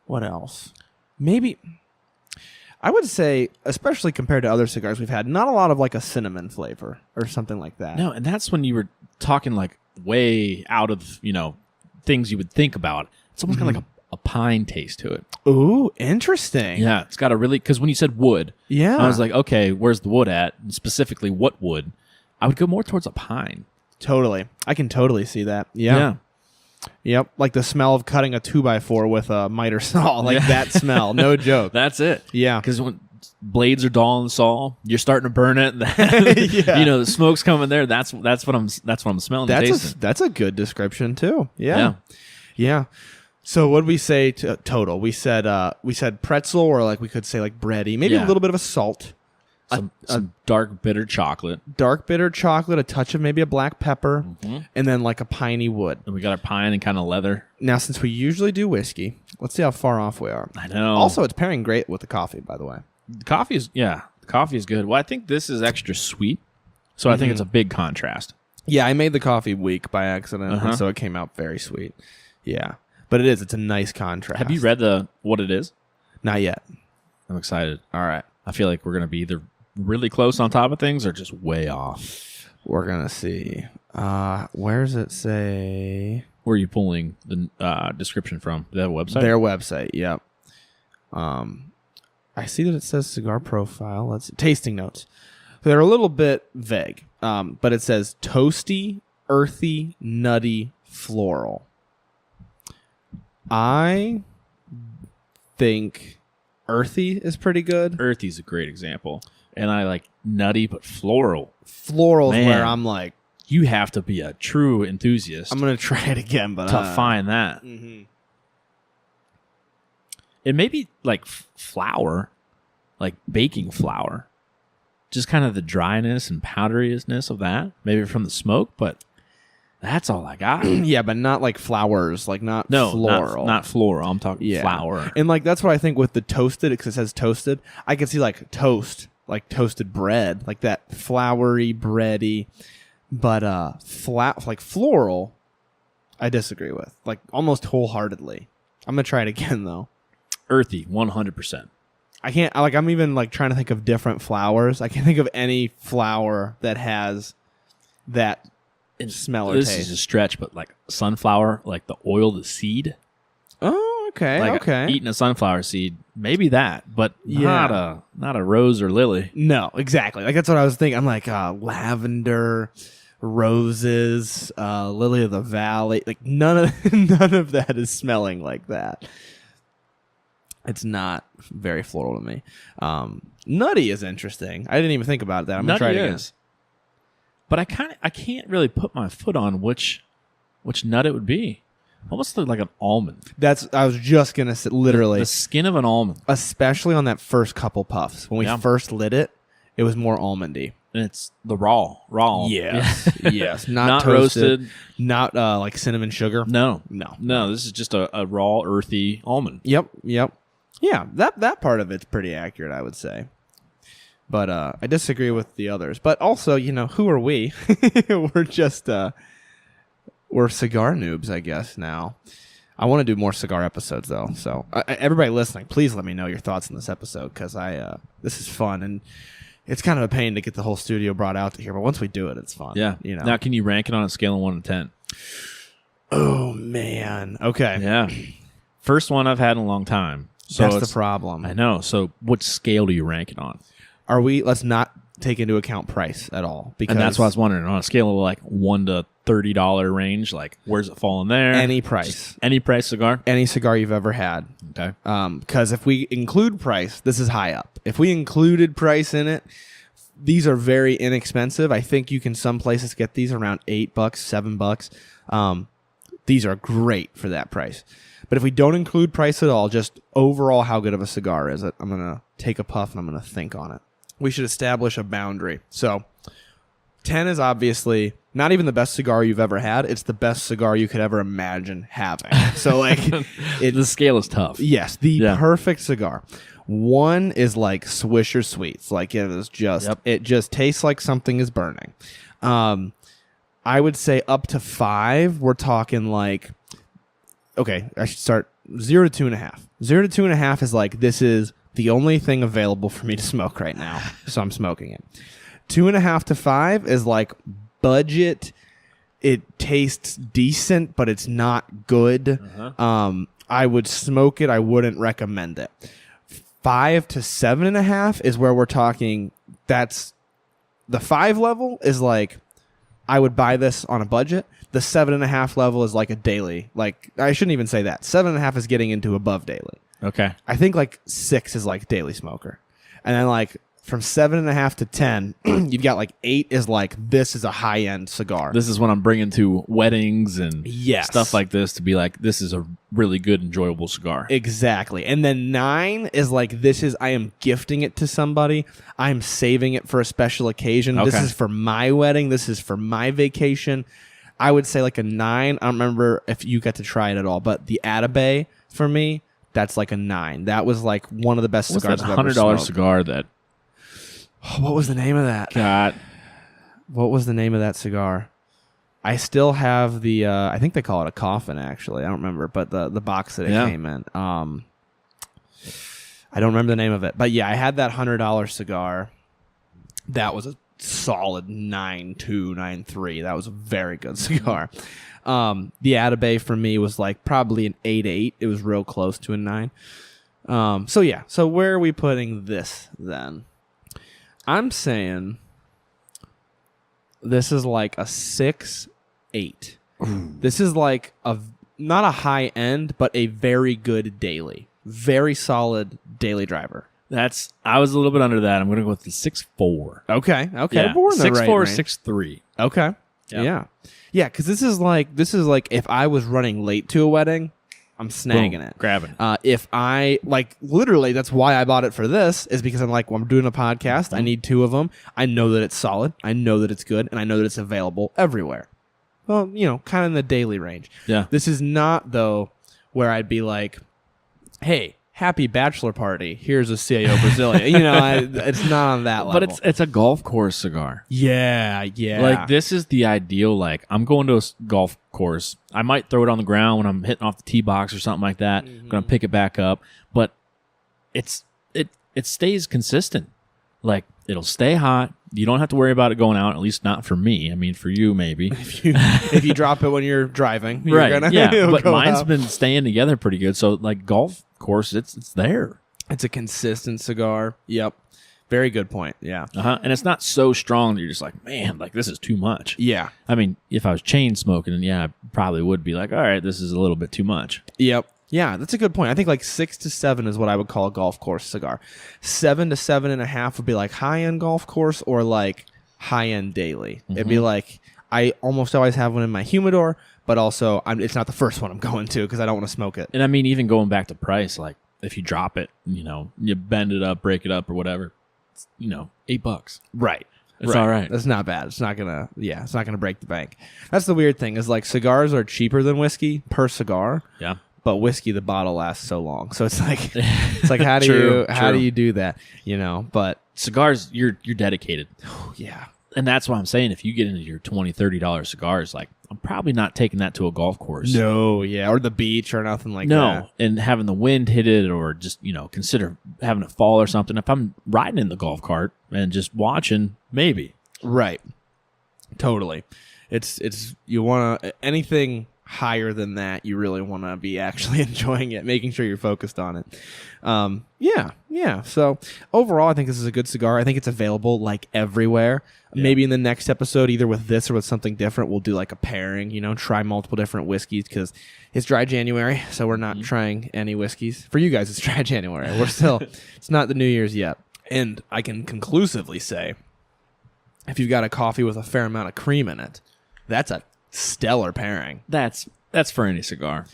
What else? Maybe I would say, especially compared to other cigars we've had, not a lot of like a cinnamon flavor or something like that. No, and that's when you were talking like way out of, things you would think about. It's almost got like a pine taste to it. Ooh, interesting. Yeah, it's got a really, because when you said wood, Yeah. I was like, okay, where's the wood at? And specifically, what wood? I would go more towards a pine. Totally. I can totally see that. Yeah. Yep. Like the smell of cutting a 2x4 with a miter saw. Like that smell. No joke. That's it. Yeah. Because when blades are dull in the saw, you're starting to burn it. Yeah. The smoke's coming there. That's what I'm smelling and tasting. That's a good description too. Yeah. Yeah. So what did we say total? We said pretzel, or like we could say like bready, maybe a little bit of a salt. Some dark bitter chocolate. Dark bitter chocolate, a touch of maybe a black pepper, and then like a piney wood. And we got our pine and kind of leather. Now, since we usually do whiskey, let's see how far off we are. I know. Also, it's pairing great with the coffee, by the way. The coffee is good. Well, I think this is extra sweet, so I think it's a big contrast. Yeah, I made the coffee weak by accident, and so it came out very sweet. Yeah, but it's a nice contrast. Have you read what it is? Not yet. I'm excited. All right. I feel like we're going to be either really close on top of things or just way off. We're going to see. Where does it say? Where are you pulling the description from? Their website? Their website, yep. I see that it says cigar profile. Let's see. Tasting notes. They're a little bit vague, but it says toasty, earthy, nutty, floral. I think earthy is pretty good. Earthy's a great example. And I like nutty, but floral. Floral's where I'm like, you have to be a true enthusiast. I'm going to try it again, but to find that. Mm-hmm. It may be like flour, like baking flour. Just kind of the dryness and powderiness of that. Maybe from the smoke, but that's all I got. Yeah, but not like flowers, like not floral. Not floral. I'm talking flour. And like that's what I think with the toasted, because it says toasted, I can see like toast, like toasted bread, like that floury, bready. But like floral, I disagree with, like almost wholeheartedly. I'm gonna try it again though. Earthy, 100%. I can't. I'm even like trying to think of different flowers. I can't think of any flower that has that smell or taste. This is a stretch, but like sunflower, like the oil, the seed. Oh, okay, like okay. Eating a sunflower seed, maybe that, but not a rose or lily. No, exactly. Like that's what I was thinking. I'm like lavender, roses, lily of the valley. Like none of that is smelling like that. It's not very floral to me. Nutty is interesting. I didn't even think about that. I'm gonna try it again. But I can't really put my foot on which nut it would be. Almost like an almond. I was just gonna say, literally the skin of an almond, especially on that first couple puffs when we first lit it. It was more almondy. and it's the raw. Yes, yes, Not roasted. Not like cinnamon sugar. No. No. This is just a raw, earthy almond. Yep. Yeah, that part of it's pretty accurate, I would say. But I disagree with the others. But also, who are we? We're just we're cigar noobs, I guess. Now, I want to do more cigar episodes though. So everybody listening, please let me know your thoughts on this episode because this is fun and. It's kind of a pain to get the whole studio brought out to here, but once we do it, it's fun. Yeah. Now, can you rank it on a scale of 1 to 10? Oh, man. Okay. Yeah. First one I've had in a long time. So that's the problem. I know. So what scale do you rank it on? Let's not take into account price at all. Because and that's what I was wondering. On a scale of like $1 to $30 range, like where's it fall in there? Any price. Any price cigar? Any cigar you've ever had. Okay. Because if we include price, this is high up. If we included price in it, these are very inexpensive. I think you can some places get these around $8, $7. These are great for that price. But if we don't include price at all, just overall how good of a cigar is it? I'm going to take a puff and I'm going to think on it. We should establish a boundary. So 10 is obviously not even the best cigar you've ever had. It's the best cigar you could ever imagine having. So like the scale is tough. Yes, the perfect cigar. 1 is like Swisher Sweets. Like it just tastes like something is burning. I would say up to 5, we're talking like, okay, I should start 0 to 2.5. 0 to 2.5 is like, this is the only thing available for me to smoke right now. So I'm smoking it. 2.5 to 5 is like budget. It tastes decent, but it's not good. I would smoke it. I wouldn't recommend it. 5 to 7.5 is where we're talking. That's the 5 level is like, I would buy this on a budget. The 7.5 level is like a daily. Like I shouldn't even say that. 7.5 is getting into above daily. Okay. I think like 6 is like daily smoker. And then like from 7.5 to 10, you've got like 8 is like, this is a high end cigar. This is what I'm bringing to weddings and stuff like this to be like, this is a really good, enjoyable cigar. Exactly. And then 9 is like, I am gifting it to somebody. I'm saving it for a special occasion. Okay. This is for my wedding. This is for my vacation. I would say like a 9. I don't remember if you got to try it at all, but the Atabey for me, that's like a 9. That was like one of the best cigars I've ever smoked. $100 cigar that... What was the name of that? God. What was the name of that cigar? I still have the, I think they call it a coffin, actually. I don't remember, but the box that it came in. I don't remember the name of it. But yeah, I had that $100 cigar. That was a solid 9.2, 9.3. That was a very good cigar. The Atabey for me was like probably an 8.8. It was real close to a 9. So yeah, so where are we putting this then? I'm saying this is like a 6.8. This is like not a high end, but a very good daily. Very solid daily driver. I was a little bit under that. I'm going to go with the 6.4. Okay. Yeah. We're in the right 6.4, range. 6.3. Okay. Yep. Yeah, because this is like if I was running late to a wedding, I'm snagging it. Grabbing. If I, like, literally, that's why I bought it for this, is because I'm like, well, I'm doing a podcast. I need 2 of them. I know that it's solid. I know that it's good. And I know that it's available everywhere. Well, kind of in the daily range. Yeah. This is not, though, where I'd be like, hey, happy bachelor party. Here's a CAO Brazilia. It's not on that level. But it's a golf course cigar. Yeah. Like, this is the ideal, like, I'm going to a golf course. I might throw it on the ground when I'm hitting off the tee box or something like that. I'm going to pick it back up. But it stays consistent. Like, it'll stay hot. You don't have to worry about it going out, at least not for me. I mean, for you, maybe. if you drop it when you're driving. Right, but mine's been staying together pretty good. So, like, golf course, it's there. It's a consistent cigar. Yep. Very good point. Yeah. And it's not so strong that you're just like, man, like, this is too much. Yeah. I mean, if I was chain smoking, then I probably would be like, all right, this is a little bit too much. Yep. Yeah, that's a good point. I think like 6 to 7 is what I would call a golf course cigar. 7 to 7.5 would be like high-end golf course or like high-end daily. It'd be like, I almost always have one in my humidor, but also it's not the first one I'm going to because I don't want to smoke it. And I mean, even going back to price, like if you drop it, you bend it up, break it up or whatever, it's, $8. Right. It's all right. That's not bad. It's not gonna break the bank. That's the weird thing is like cigars are cheaper than whiskey per cigar. Yeah. But whiskey, the bottle lasts so long. So it's like how True, do you do that? You know, but cigars, you're dedicated. yeah. And that's why I'm saying if you get into your $20, $30 cigars, like I'm probably not taking that to a golf course. No, yeah, or the beach or nothing like that. No, and having the wind hit it or just, consider having it fall or something. If I'm riding in the golf cart and just watching, maybe. Right. Totally. It's you want to anything higher than that, you really want to be actually enjoying it, making sure you're focused on it. Yeah. So overall, I think this is a good cigar. I think it's available like everywhere. Yeah. Maybe in the next episode, either with this or with something different, we'll do like a pairing, try multiple different whiskeys because it's dry January. So we're not trying any whiskeys. For you guys, it's dry January. We're still, it's not the New Year's yet. And I can conclusively say, if you've got a coffee with a fair amount of cream in it, that's a stellar pairing. That's for any cigar.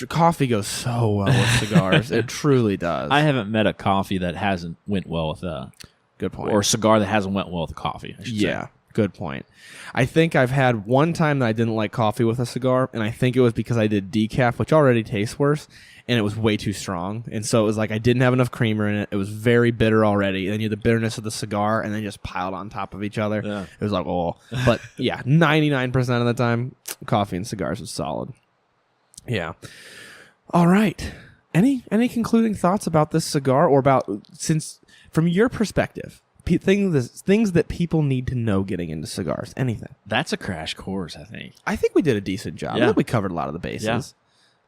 Coffee goes so well with cigars. It truly does. I haven't met a coffee that hasn't went well with a good point, or a cigar that hasn't went well with a coffee. I should say. Good point. I think I've had one time that I didn't like coffee with a cigar, and I think it was because I did decaf, which already tastes worse, and it was way too strong. And so it was like I didn't have enough creamer in it. It was very bitter already. And then you had the bitterness of the cigar, and then just piled on top of each other. Yeah. It was like, oh. But yeah, 99% of the time, coffee and cigars is solid. Yeah. All right. Any concluding thoughts about this cigar or about, since from your perspective, things that people need to know getting into cigars? Anything? That's a crash course, I think. I think we did a decent job. I think we covered a lot of the bases.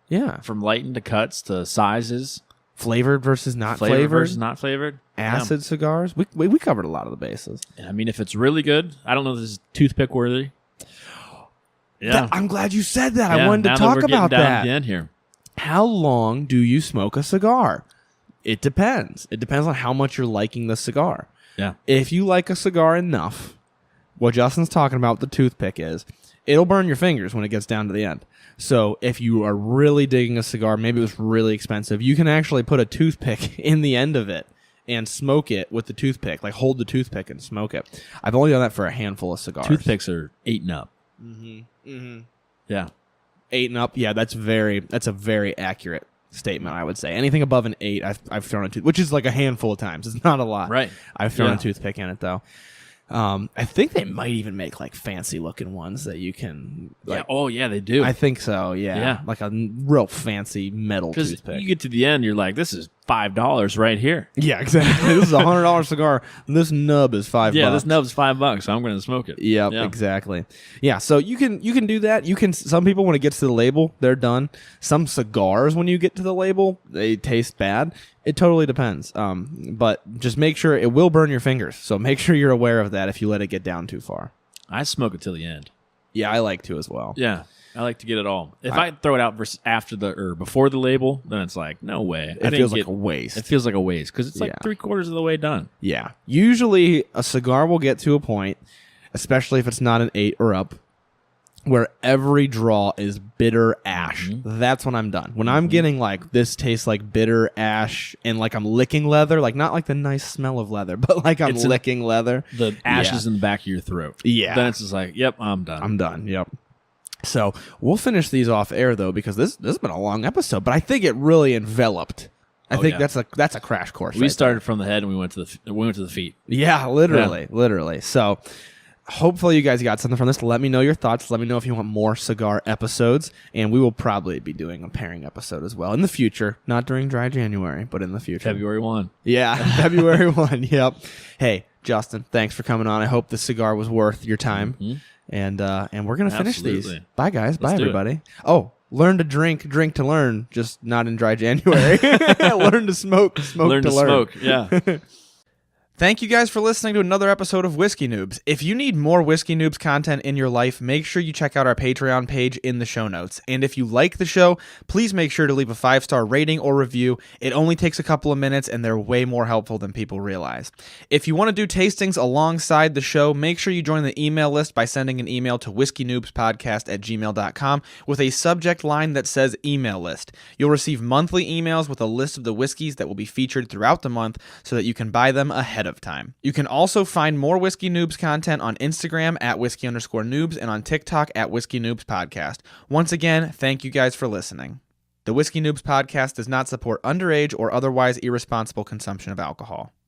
Yeah. From lighting to cuts to sizes. Flavored versus not flavored. Versus not flavored. Acid cigars. We covered a lot of the bases. I mean, if it's really good, I don't know if this is toothpick worthy. Yeah. I'm glad you said that. I wanted to talk about that. Down here. How long do you smoke a cigar? It depends. It depends on how much you're liking the cigar. Yeah. If you like a cigar enough, what Justin's talking about with the toothpick is, it'll burn your fingers when it gets down to the end. So if you are really digging a cigar, maybe it was really expensive, you can actually put a toothpick in the end of it and smoke it with the toothpick. Like hold the toothpick and smoke it. I've only done that for a handful of cigars. Toothpicks are 8 and up. Yeah. 8 and up. Yeah, that's a very accurate statement, I would say. Anything above an 8, I've thrown a toothpick, which is like a handful of times. It's not a lot. Right. I've thrown a toothpick in it, though. I think they might even make like fancy looking ones that you can. Like, Oh, yeah, they do. I think so. Yeah. Like a real fancy metal toothpick. Because you get to the end, you're like, this is $5 right here. Yeah, exactly. This is a $100 cigar. And this nub is $5. Yeah, this nub's $5. So I'm going to smoke it. Yep, exactly. Yeah, so you can do that. You can. Some people when it gets to the label, they're done. Some cigars, when you get to the label, they taste bad. It totally depends. But just make sure it will burn your fingers. So make sure you're aware of that if you let it get down too far. I smoke it till the end. Yeah, I like to as well. Yeah, I like to get it all. If I throw it out versus before the label, then it's like, no way. It feels like a waste. It feels like a waste because it's like 3/4 of the way done. Yeah. Usually a cigar will get to a point, especially if it's not an 8 or up, where every draw is bitter ash. That's when I'm done. When I'm getting like, this tastes like bitter ash and like I'm licking leather, like not like the nice smell of leather, but like I'm licking leather. The ash is in the back of your throat. Yeah. Then it's just like, yep, I'm done. I'm done. Yep. So we'll finish these off air though, because this has been a long episode, but I think it really enveloped. I think that's a crash course. We started from the head and we went to the feet. Yeah, literally. So hopefully you guys got something from this. Let me know your thoughts. Let me know if you want more cigar episodes, and we will probably be doing a pairing episode as well in the future. Not during dry January, but in the future. February 1. Yeah, February 1. Yep. Hey, Justin, thanks for coming on. I hope the cigar was worth your time. And we're going to finish these. Bye, guys. Bye, everybody. Oh, learn to drink to learn, just not in dry January. Learn to smoke to learn. Yeah. Thank you guys for listening to another episode of Whiskey Noobs. If you need more Whiskey Noobs content in your life, make sure you check out our Patreon page in the show notes. And if you like the show, please make sure to leave a 5-star rating or review. It only takes a couple of minutes, and they're way more helpful than people realize. If you want to do tastings alongside the show, make sure you join the email list by sending an email to whiskeynoobspodcast@gmail.com with a subject line that says email list. You'll receive monthly emails with a list of the whiskeys that will be featured throughout the month so that you can buy them ahead ahead of time. You can also find more Whiskey Noobs content on Instagram at whiskey_noobs and on TikTok at Whiskey Noobs Podcast. Once again, thank you guys for listening. The Whiskey Noobs Podcast does not support underage or otherwise irresponsible consumption of alcohol.